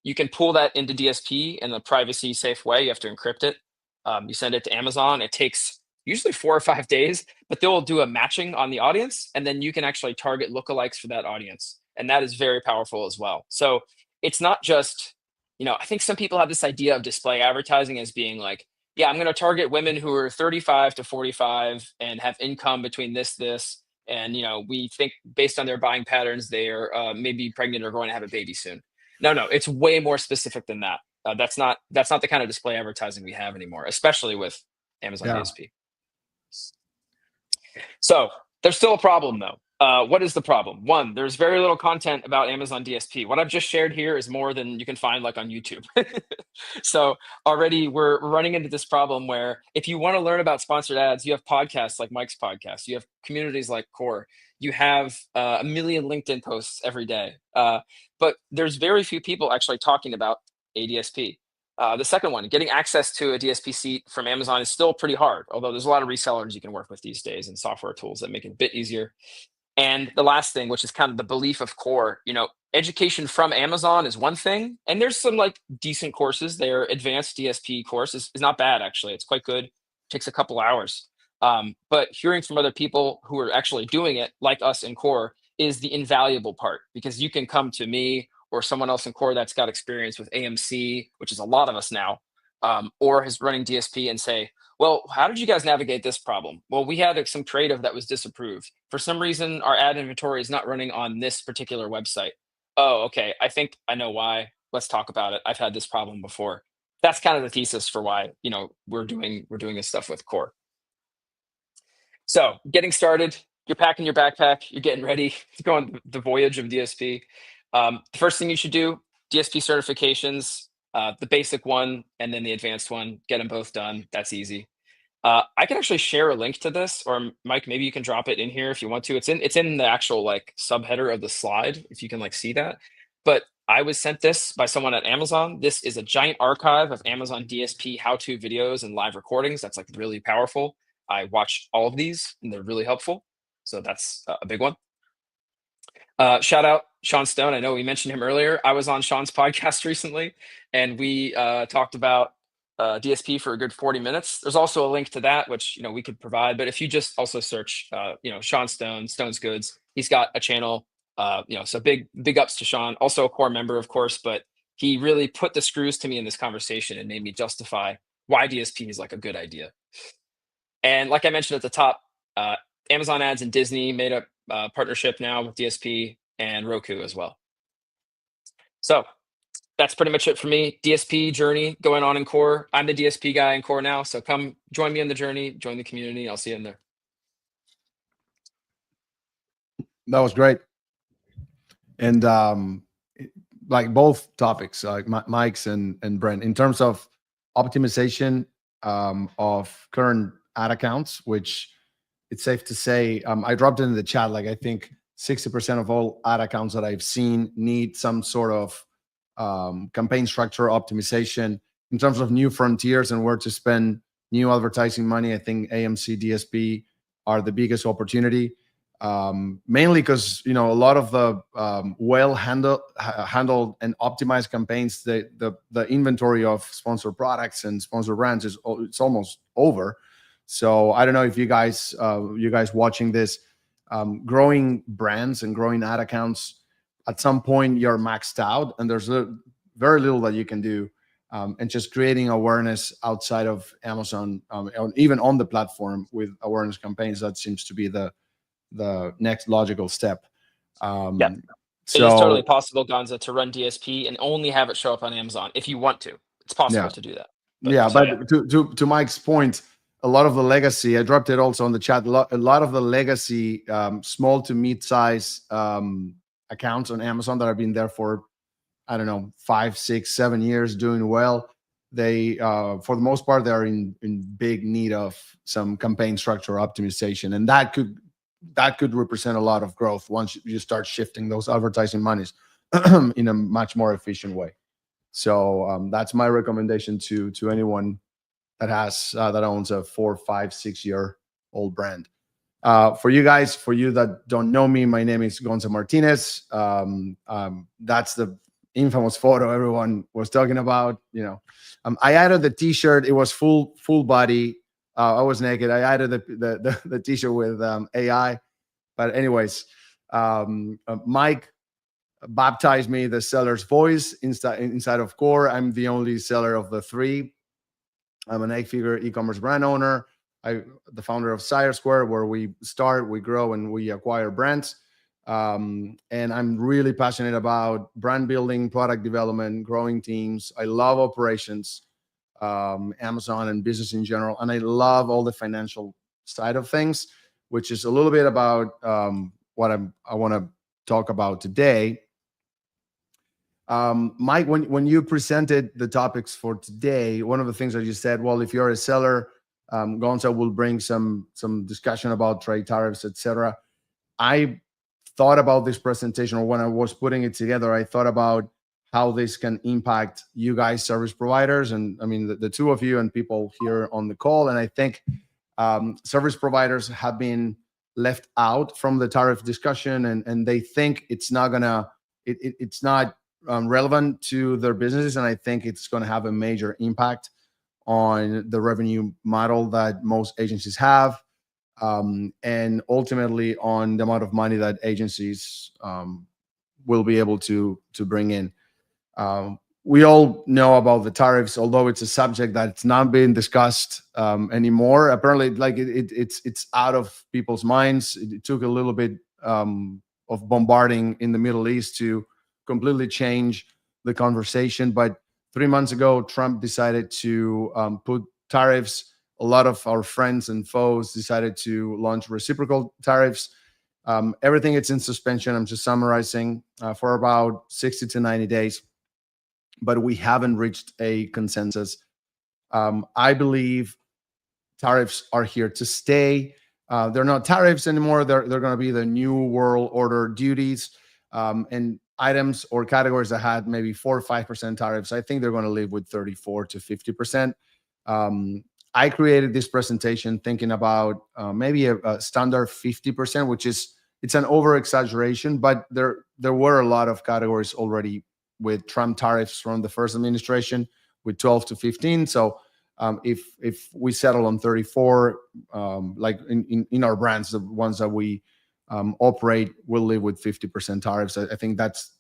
You can pull that into DSP in a privacy safe way. You have to encrypt it. You send it to Amazon. It takes usually 4 or 5 days, but they'll do a matching on the audience, and then you can actually target lookalikes for that audience. And that is very powerful as well. So it's not just, I think some people have this idea of display advertising as being like, yeah, I'm going to target women who are 35 to 45 and have income between this. And, we think based on their buying patterns, they are maybe pregnant or going to have a baby soon. No, it's way more specific than that. That's not the kind of display advertising we have anymore, especially with Amazon DSP. So there's still a problem though. What is the problem? One, there's very little content about Amazon DSP. What I've just shared here is more than you can find like on YouTube. So already we're running into this problem where if you want to learn about sponsored ads, you have podcasts like Mike's podcast, you have communities like Core, you have a million LinkedIn posts every day. But there's very few people actually talking about a DSP. The second one, getting access to a DSP seat from Amazon is still pretty hard, although there's a lot of resellers you can work with these days and software tools that make it a bit easier. And the last thing, which is kind of the belief of Core, education from Amazon is one thing. And there's some like decent courses. Their advanced DSP course is not bad, actually. It's quite good. It takes a couple hours. But hearing from other people who are actually doing it, like us in Core, is the invaluable part, because you can come to me or someone else in Core that's got experience with AMC, which is a lot of us now, or is running DSP and say, well, how did you guys navigate this problem? Well, we had some creative that was disapproved. For some reason, our ad inventory is not running on this particular website. Oh, okay. I think I know why. Let's talk about it. I've had this problem before. That's kind of the thesis for why, we're doing this stuff with Core. So getting started, you're packing your backpack, you're getting ready to go on the voyage of DSP. The first thing you should do, DSP certifications, the basic one and then the advanced one, get them both done. That's easy. I can actually share a link to this, or Mike, maybe you can drop it in here if you want to. It's in the actual like subheader of the slide, if you can like see that. But I was sent this by someone at Amazon. This is a giant archive of Amazon DSP how-to videos and live recordings. That's like really powerful. I watch all of these and they're really helpful. So that's a big one. Shout out Sean Stone. I know we mentioned him earlier. I was on Sean's podcast recently, and we talked about DSP for a good 40 minutes. There's also a link to that, which we could provide. But if you just also search, Sean Stone, Stone's Goods, he's got a channel. So big ups to Sean. Also a Core member, of course, but he really put the screws to me in this conversation and made me justify why DSP is like a good idea. And like I mentioned at the top, Amazon Ads and Disney made a partnership now with DSP and Roku as well. So that's pretty much it for me. DSP journey going on in Core. I'm the DSP guy in Core now. So come join me in the journey, join the community. I'll see you in there. That was great. And like both topics, like Mike's and Brent, in terms of optimization of current ad accounts, which it's safe to say, I dropped it in the chat, like I think 60% of all ad accounts that I've seen need some sort of campaign structure optimization. In terms of new frontiers and where to spend new advertising money, I think AMC, DSP are the biggest opportunity. Mainly because a lot of the well handled and optimized campaigns, the inventory of sponsored products and sponsored brands it's almost over. So I don't know if you guys watching this, growing brands and growing ad accounts, at some point you're maxed out and there's very little that you can do, and just creating awareness outside of Amazon, even on the platform with awareness campaigns, that seems to be the next logical step. Yeah. So, it is totally possible, Gonza, to run DSP and only have it show up on Amazon if you want to. It's possible to do that. But to Mike's point, a lot of the legacy, I dropped it also on the chat, a lot of the legacy small to mid-size accounts on Amazon that have been there for, I don't know, 5, 6, 7 years doing well. They, for the most part, they are in big need of some campaign structure optimization. And that could represent a lot of growth once you start shifting those advertising monies in a much more efficient way. So that's my recommendation to anyone that has that owns a 4, 5, 6 year old brand. For you guys, for you that don't know me, my name is Gonzalo Martinez. That's the infamous photo everyone was talking about. I added the T-shirt. It was full body. I was naked. I added the T-shirt with AI. But anyways, Mike baptized me the seller's voice inside of Core. I'm the only seller of the 3. I'm an 8-figure e-commerce brand owner. The founder of Sire Square, where we start, we grow, and we acquire brands. And I'm really passionate about brand building, product development, growing teams. I love operations, Amazon, and business in general. And I love all the financial side of things, which is a little bit about what I want to talk about today. Mike, when you presented the topics for today, one of the things that you said, well, if you're a seller, Gonzalo will bring some discussion about trade tariffs, etc. I thought about this presentation, or when I was putting it together, I thought about how this can impact you guys, service providers, and I mean the two of you and people here on the call. And I think service providers have been left out from the tariff discussion, and they think it's not relevant to their businesses, and I think it's going to have a major impact on the revenue model that most agencies have, and ultimately on the amount of money that agencies will be able to bring in. We all know about the tariffs, although it's a subject that's not being discussed anymore. Apparently, like it's out of people's minds. It took a little bit of bombarding in the Middle East to completely change the conversation. But 3 months ago, Trump decided to put tariffs. A lot of our friends and foes decided to launch reciprocal tariffs. Everything is in suspension. I'm just summarizing for about 60 to 90 days, but we haven't reached a consensus. I believe tariffs are here to stay. They're not tariffs anymore. They're going to be the new world order duties. And items or categories that had maybe 4 or 5% tariffs, I think they're going to live with 34 to 50%. I created this presentation thinking about maybe a standard 50%, which it's an over exaggeration, but there were a lot of categories already with Trump tariffs from the first administration with 12 to 15. So if we settle on 34, like in our brands, the ones that we operate will live with 50% tariffs. I think that's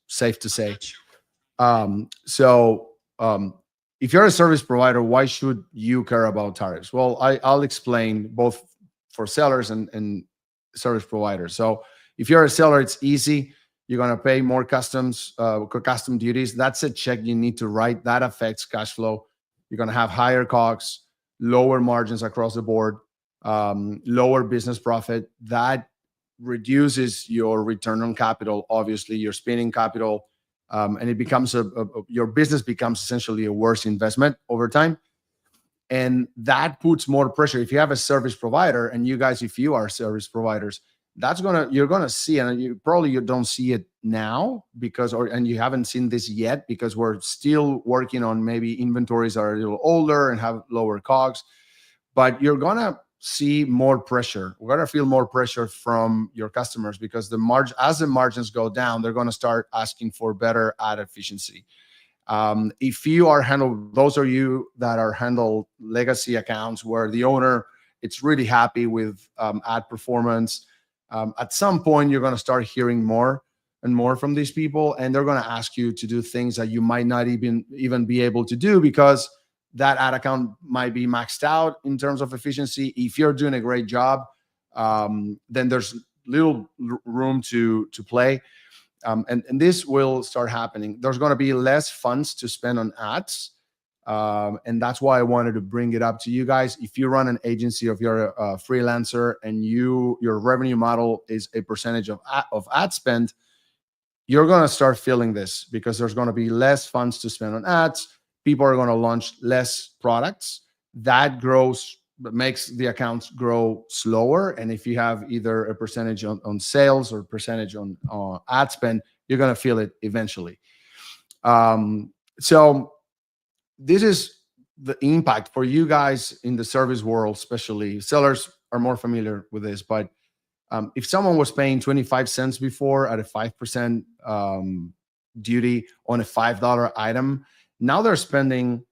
safe to say. If you're a service provider, why should you care about tariffs? Well, I'll explain both for sellers and service providers. So if you're a seller, it's easy. You're going to pay more custom duties. That's a check you need to write. That affects cash flow. You're going to have higher COGS, lower margins across the board, lower business profit. That reduces your return on capital. Obviously, you're spending capital, and it becomes your business becomes essentially a worse investment over time. And that puts more pressure. If you have a service provider, and you guys, if you are service providers, you're gonna see, and you don't see it now and you haven't seen this yet because we're still working on maybe inventories are a little older and have lower COGS, but you're gonna see more pressure. We're gonna feel more pressure from your customers because as the margins go down, they're gonna start asking for better ad efficiency. If you are those are you that are handle legacy accounts where the owner it's really happy with ad performance. At some point, you're going to start hearing more and more from these people, and they're going to ask you to do things that you might not even be able to do because that ad account might be maxed out in terms of efficiency. If you're doing a great job, then there's little room to play, and this will start happening. There's going to be less funds to spend on ads. And that's why I wanted to bring it up to you guys. If you run an agency, if you're a freelancer and your revenue model is a percentage of ad spend, you're going to start feeling this because there's going to be less funds to spend on ads. People are going to launch less products. That makes the accounts grow slower. And if you have either a percentage on sales or percentage on ad spend, you're going to feel it eventually. So this is the impact for you guys in the service world, especially. Sellers are more familiar with this, but if someone was paying 25 cents before at a 5% duty on a $5 item, now they're spending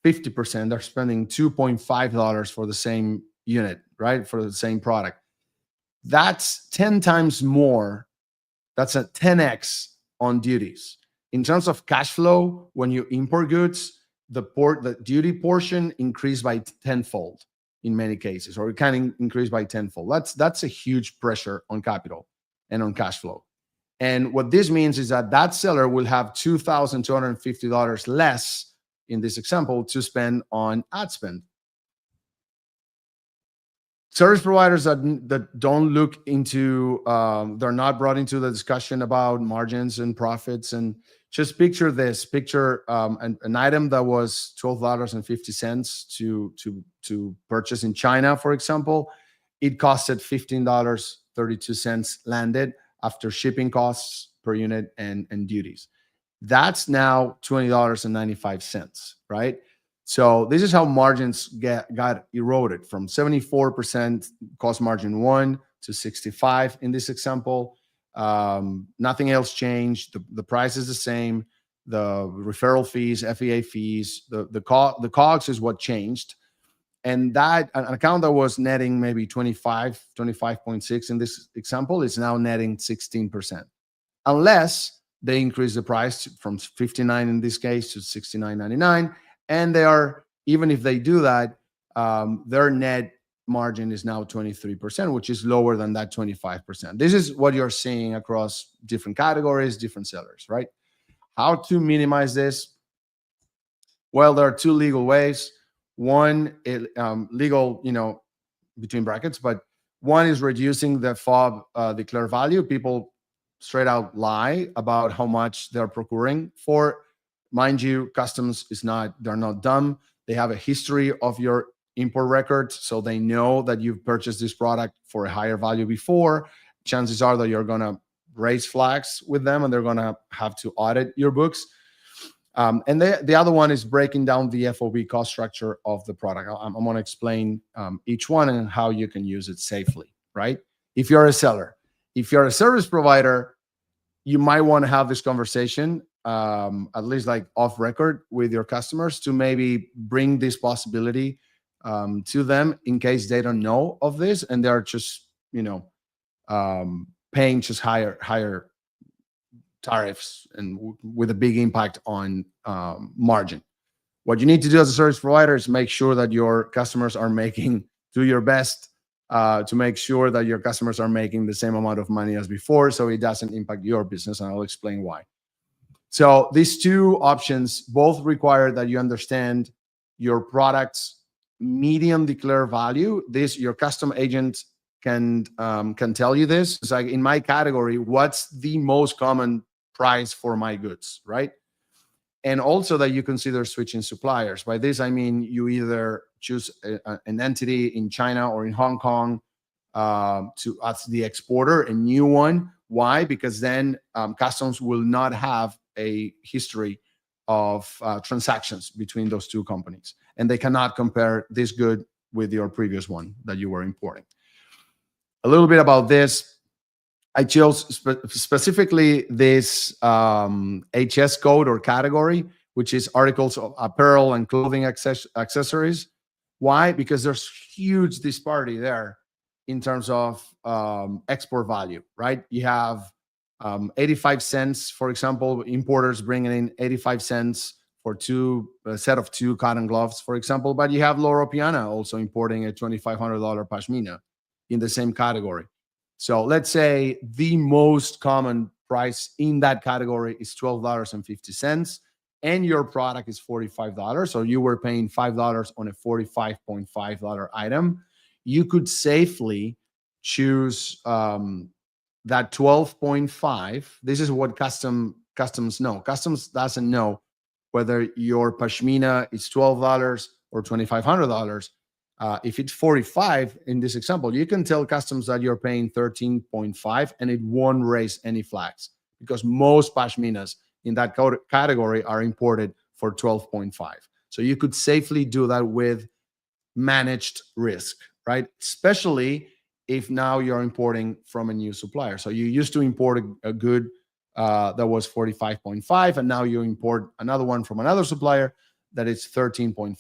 50%. They're spending $2.5 for the same unit, right? For the same product. That's 10 times more. That's a 10x on duties. In terms of cash flow, when you import goods, the duty portion increased by tenfold in many cases, or it can increase by tenfold. That's a huge pressure on capital and on cash flow. And what this means is that seller will have $2,250 less in this example to spend on ad spend. Service providers that don't look into, they're not brought into the discussion about margins and profits. And just picture this, an item that was $12.50 to purchase in China, for example. It costed $15.32 landed after shipping costs per unit and duties. That's now $20.95, right? So this is how margins got eroded from 74% cost margin 1 to 65 in this example. Nothing else changed. The price is the same. The referral fees, FEA fees, the COGS is what changed. And that an account that was netting maybe 25.6 in this example is now netting 16%, unless they increase the price from 59 in this case to 69.99. And even if they do that, their net margin is now 23%, which is lower than that 25%. This is what you're seeing across different categories, different sellers, right? How to minimize this? Well, there are two legal ways. One, legal, between brackets, but one is reducing the FOB declared value. People straight out lie about how much they're procuring for. Mind you, customs they're not dumb. They have a history of your import records, so they know that you've purchased this product for a higher value before. Chances are that you're going to raise flags with them and they're going to have to audit your books. And the other one is breaking down the FOB cost structure of the product. I'm going to explain each one and how you can use it safely, right? If you're a seller, if you're a service provider, you might want to have this conversation, at least like off record with your customers, to maybe bring this possibility to them in case they don't know of this and they're just, paying just higher tariffs and with a big impact on margin. What you need to do as a service provider is make sure that your customers are do your best to make sure that your customers are making the same amount of money as before, so it doesn't impact your business, and I'll explain why. So these two options both require that you understand your product's median declared value. Your custom agent can tell you this. It's like, in my category, what's the most common price for my goods, right? And also that you consider switching suppliers. By this, I mean you either choose an entity in China or in Hong Kong as the exporter, a new one. Why? Because then customs will not have a history of transactions between those two companies, and they cannot compare this good with your previous one that you were importing. A little bit about this. I chose specifically this HS code or category, which is articles of apparel and clothing accessories. Why? Because there's huge disparity there in terms of export value, right? You have 85 cents, for example, importers bringing in 85 cents for a set of two cotton gloves, for example, but you have Loro Piana also importing a $2,500 pashmina in the same category. So let's say the most common price in that category is $12.50. and your product is $45, so you were paying $5 on a $45.5 item, you could safely choose that 12.5. This is what customs know. Customs doesn't know whether your pashmina is $12 or $2,500. If it's 45 in this example, you can tell customs that you're paying 13.5 and it won't raise any flags, because most pashminas in that category are imported for 12.5. So you could safely do that with managed risk, right? Especially if now you're importing from a new supplier. So you used to import a good that was 45.5, and now you import another one from another supplier that is 13.5.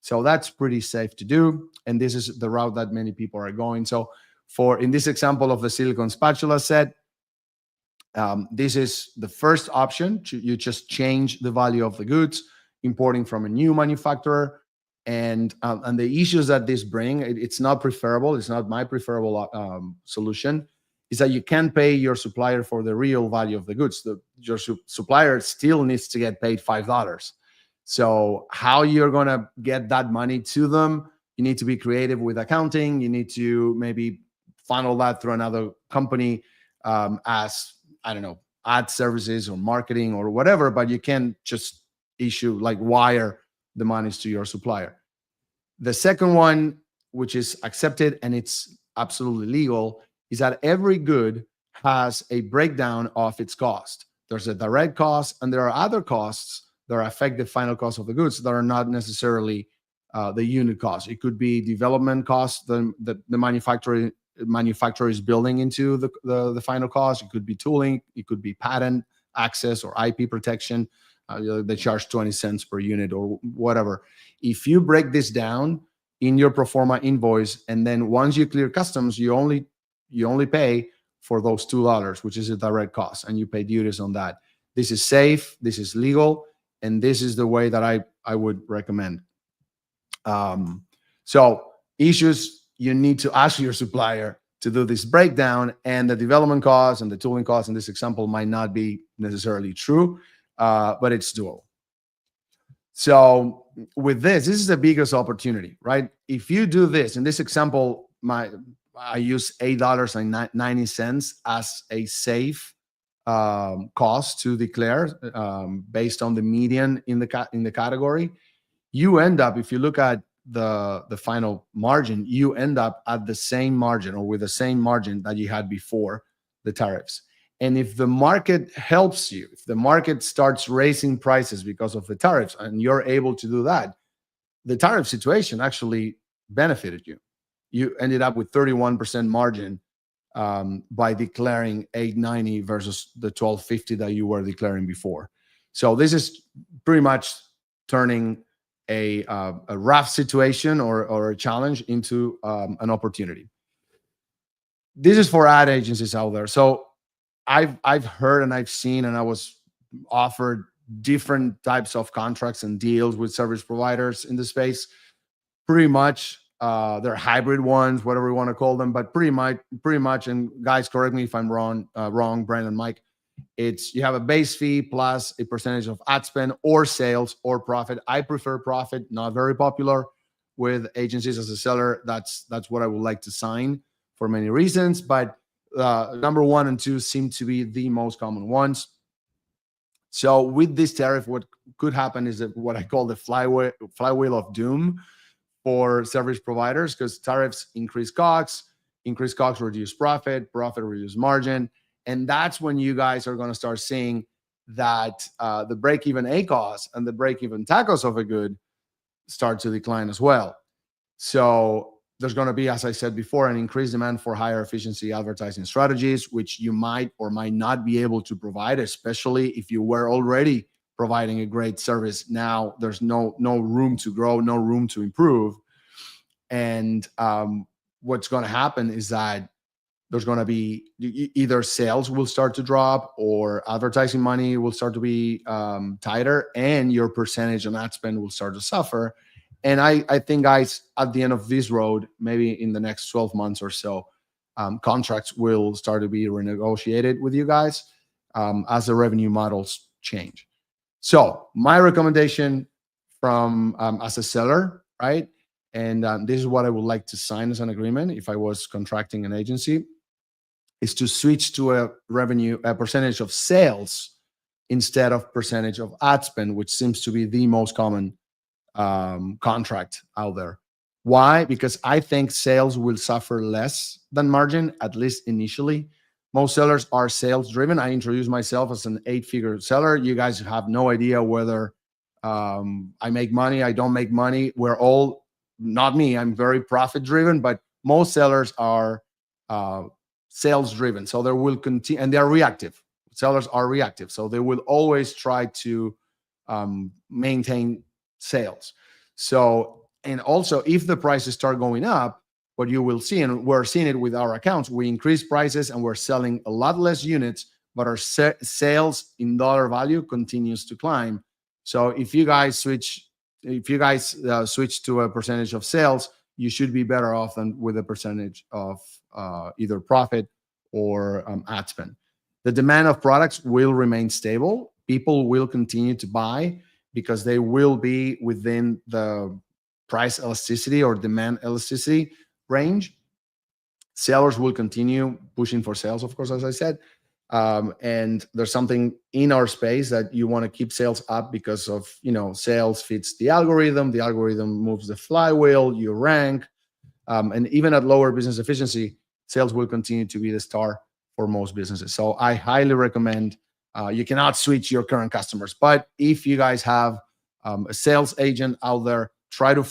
So that's pretty safe to do. And this is the route that many people are going. So in this example of the silicone spatula set, this is the first option. You just change the value of the goods, importing from a new manufacturer. And the issues that this bring, it's not preferable. It's not my preferable solution. Is that you can't pay your supplier for the real value of the goods. Your supplier still needs to get paid $5. So how you're going to get that money to them, you need to be creative with accounting. You need to maybe funnel that through another company as, I don't know, ad services or marketing or whatever, but you can't just wire the monies to your supplier. The second one, which is accepted and it's absolutely legal, is that every good has a breakdown of its cost. There's a direct cost, and there are other costs that affect the final cost of the goods that are not necessarily the unit cost. It could be development costs that the manufacturer is building into the final cost. It could be tooling. It could be patent access or IP protection. They charge 20 cents per unit or whatever. If you break this down in your pro forma invoice, and then once you clear customs, you only pay for those $2, which is a direct cost, and you pay duties on that. This is safe, this is legal, and this is the way that I would recommend. So issues, you need to ask your supplier to do this breakdown, and the development costs and the tooling costs in this example might not be necessarily true, but it's doable. So with this is the biggest opportunity, right? If you do this, in this example, I use $8.90 as a safe cost to declare based on the median in the category. You end up, if you look at the final margin, you end up at the same margin or with the same margin that you had before the tariffs. And if the market helps you, if the market starts raising prices because of the tariffs and you're able to do that, the tariff situation actually benefited you. You ended up with 31% margin by declaring $8.90 versus the $12.50 that you were declaring before. So this is pretty much turning a rough situation or a challenge into an opportunity. This is for ad agencies out there. So I've heard and I've seen, and I was offered different types of contracts and deals with service providers in the space. Pretty much they're hybrid ones, whatever we want to call them, but pretty much, and guys, correct me if I'm wrong, Brent and Mike, it's you have a base fee plus a percentage of ad spend or sales or profit. I prefer profit, not very popular with agencies as a seller. That's what I would like to sign for many reasons, but number 1 and 2 seem to be the most common ones. So with this tariff, what could happen is that what I call the flywheel of doom for service providers, because tariffs increase COGS, reduce profit, reduce margin. And that's when you guys are going to start seeing that the break-even ACOS and the break-even TACOS of a good start to decline as well. So there's going to be, as I said before, an increased demand for higher efficiency advertising strategies, which you might or might not be able to provide, especially if you were already providing a great service. Now there's no room to grow, no room to improve. And what's going to happen is that there's going to be either sales will start to drop or advertising money will start to be tighter, and your percentage on ad spend will start to suffer. And I think, guys, at the end of this road, maybe in the next 12 months or so, contracts will start to be renegotiated with you guys as the revenue models change. So my recommendation from as a seller, right? And this is what I would like to sign as an agreement if I was contracting an agency, is to switch to a percentage of sales instead of percentage of ad spend, which seems to be the most common contract out there. Why? Because I think sales will suffer less than margin, at least initially. Most sellers are sales driven. I introduce myself as an 8-figure seller. You guys have no idea whether I make money, I don't make money. We're all, not me, I'm very profit driven, but most sellers are sales driven. So they will continue, and they're reactive. Sellers are reactive. So they will always try to maintain sales. So, and also if the prices start going up, what you will see, and we're seeing it with our accounts, we increase prices and we're selling a lot less units, but our sales in dollar value continues to climb. So if you guys switch to a percentage of sales, you should be better off than with a percentage of either profit or ad spend. The demand of products will remain stable. People will continue to buy because they will be within the price elasticity or demand elasticity range. Sellers will continue pushing for sales, of course, as I said. And there's something in our space that you want to keep sales up because of, sales fits the algorithm moves the flywheel, you rank. And even at lower business efficiency, sales will continue to be the star for most businesses. So I highly recommend, you cannot switch your current customers, but if you guys have a sales agent out there, try to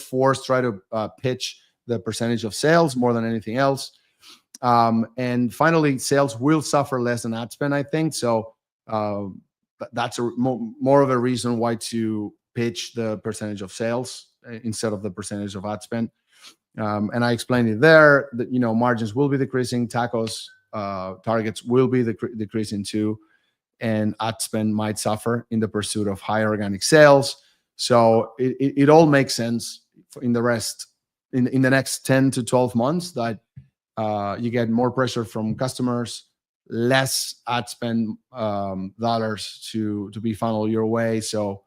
pitch the percentage of sales more than anything else. And finally, sales will suffer less than ad spend, I think. So that's more of a reason why to pitch the percentage of sales instead of the percentage of ad spend. And I explained it there that, margins will be decreasing, tacos targets will be decreasing too, and ad spend might suffer in the pursuit of higher organic sales. So it all makes sense in the next 10 to 12 months that you get more pressure from customers, less ad spend dollars to be funneled your way. So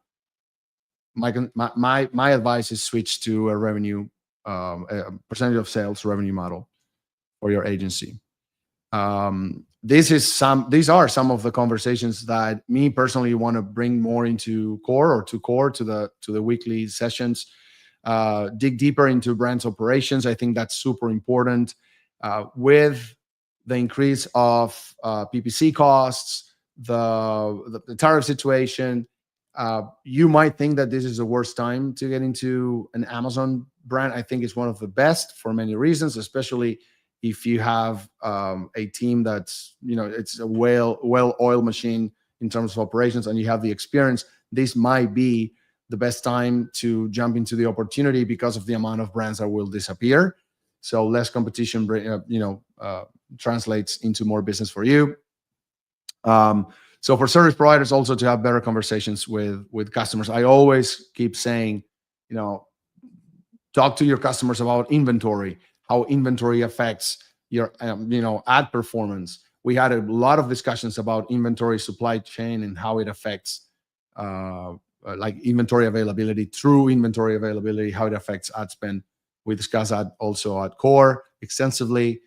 my advice is switch to a percentage of sales revenue model for your agency. These are some of the conversations that me personally want to bring more into core to the weekly sessions. Dig deeper into Brent's operations. I think that's super important. With the increase of PPC costs, the tariff situation, you might think that this is the worst time to get into an Amazon brand. I think it's one of the best for many reasons, especially if you have a team that's, it's a well-oiled machine in terms of operations and you have the experience. This might be the best time to jump into the opportunity because of the amount of brands that will disappear. So less competition, translates into more business for you. So for service providers also to have better conversations with customers. I always keep saying, talk to your customers about inventory, how inventory affects your, ad performance. We had a lot of discussions about inventory supply chain and how it affects like inventory availability, true inventory availability, how it affects ad spend. We discussed that also at Core extensively.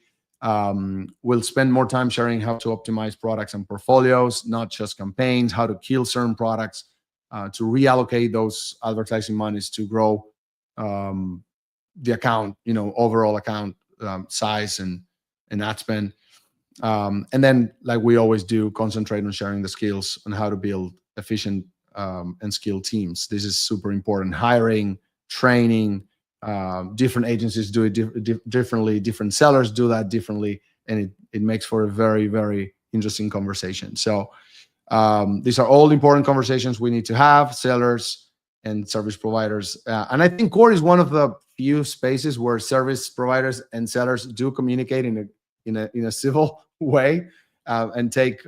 We'll spend more time sharing how to optimize products and portfolios, not just campaigns, how to kill certain products, to reallocate those advertising monies to grow the account, overall account size and ad spend. And then, like we always do, concentrate on sharing the skills on how to build efficient and skilled teams. This is super important. Hiring, training, different agencies do it differently. Different sellers do that differently. And it makes for a very, very interesting conversation. So these are all important conversations we need to have, sellers and service providers. And I think Core is one of the few spaces where service providers and sellers do communicate in a civil way and take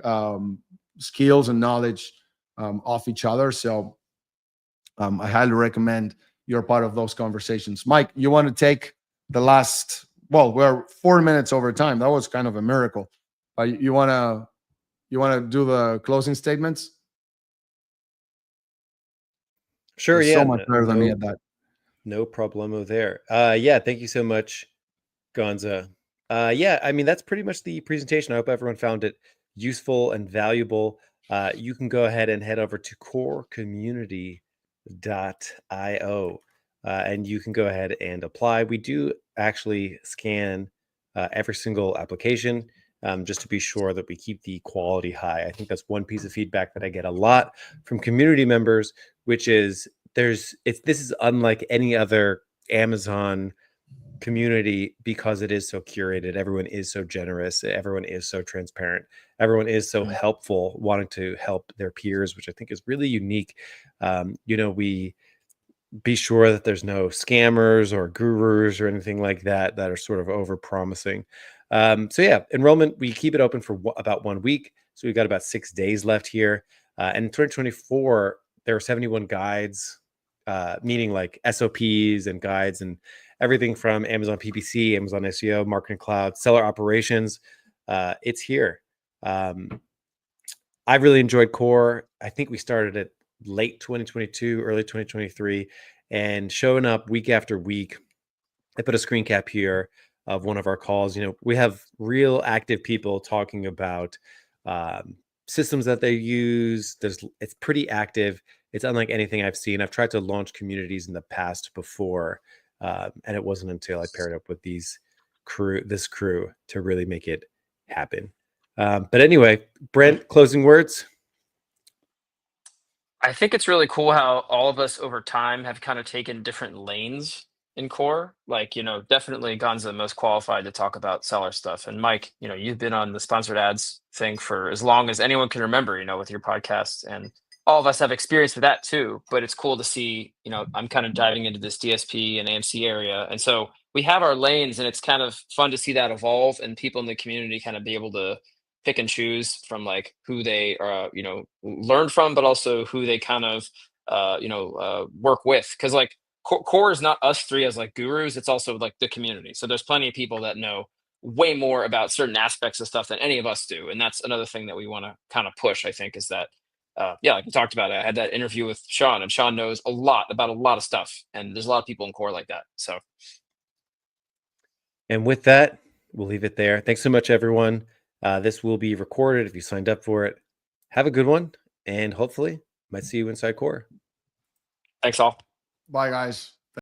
skills and knowledge off each other. So I highly recommend you're part of those conversations. Mike, you want to take the last, we're 4 minutes over time. That was kind of a miracle. You want to do the closing statements? Sure. was Yeah. so much better than me at that. No problemo there. Yeah. Thank you so much, Gonza. Yeah. I mean, that's pretty much the presentation. I hope everyone found it useful and valuable. You can go ahead and head over to corecommunity.io and you can go ahead and apply. We do actually scan every single application just to be sure that we keep the quality high. I think that's one piece of feedback that I get a lot from community members, which is this is unlike any other Amazon community because it is so curated. Everyone is so generous. Everyone is so transparent. Everyone is so helpful, wanting to help their peers, which I think is really unique. We be sure that there's no scammers or gurus or anything like that are sort of over promising. So yeah, enrollment, we keep it open for about 1 week. So we've got about 6 days left here. And in 2024, there are 71 guides, meaning like SOPs and guides and everything from Amazon PPC, Amazon SEO, Marketing Cloud, seller operations. It's here. I really enjoyed Core. I think we started it late 2022, early 2023, and showing up week after week. I put a screen cap here of one of our calls. We have real active people talking about systems that they use. It's pretty active. It's unlike anything I've seen. I've tried to launch communities in the past before, and it wasn't until I paired up with this crew to really make it happen. But anyway, Brent, closing words. I think it's really cool how all of us over time have kind of taken different lanes in core. Like, definitely Gonza the most qualified to talk about seller stuff. And Mike, you've been on the sponsored ads thing for as long as anyone can remember, with your podcast. And all of us have experience with that too. But it's cool to see, I'm kind of diving into this DSP and AMC area. And so we have our lanes, and it's kind of fun to see that evolve and people in the community kind of be able to pick and choose from like who they learn from, but also who they kind of work with. Because like core is not us three as like gurus; it's also like the community. So there's plenty of people that know way more about certain aspects of stuff than any of us do, and that's another thing that we want to kind of push. I think is that. Like we talked about, I had that interview with Sean, and Sean knows a lot about a lot of stuff, and there's a lot of people in core like that. So, and with that, we'll leave it there. Thanks so much, everyone. This will be recorded if you signed up for it. Have a good one, and hopefully might see you inside Core. Thanks all. Bye, guys.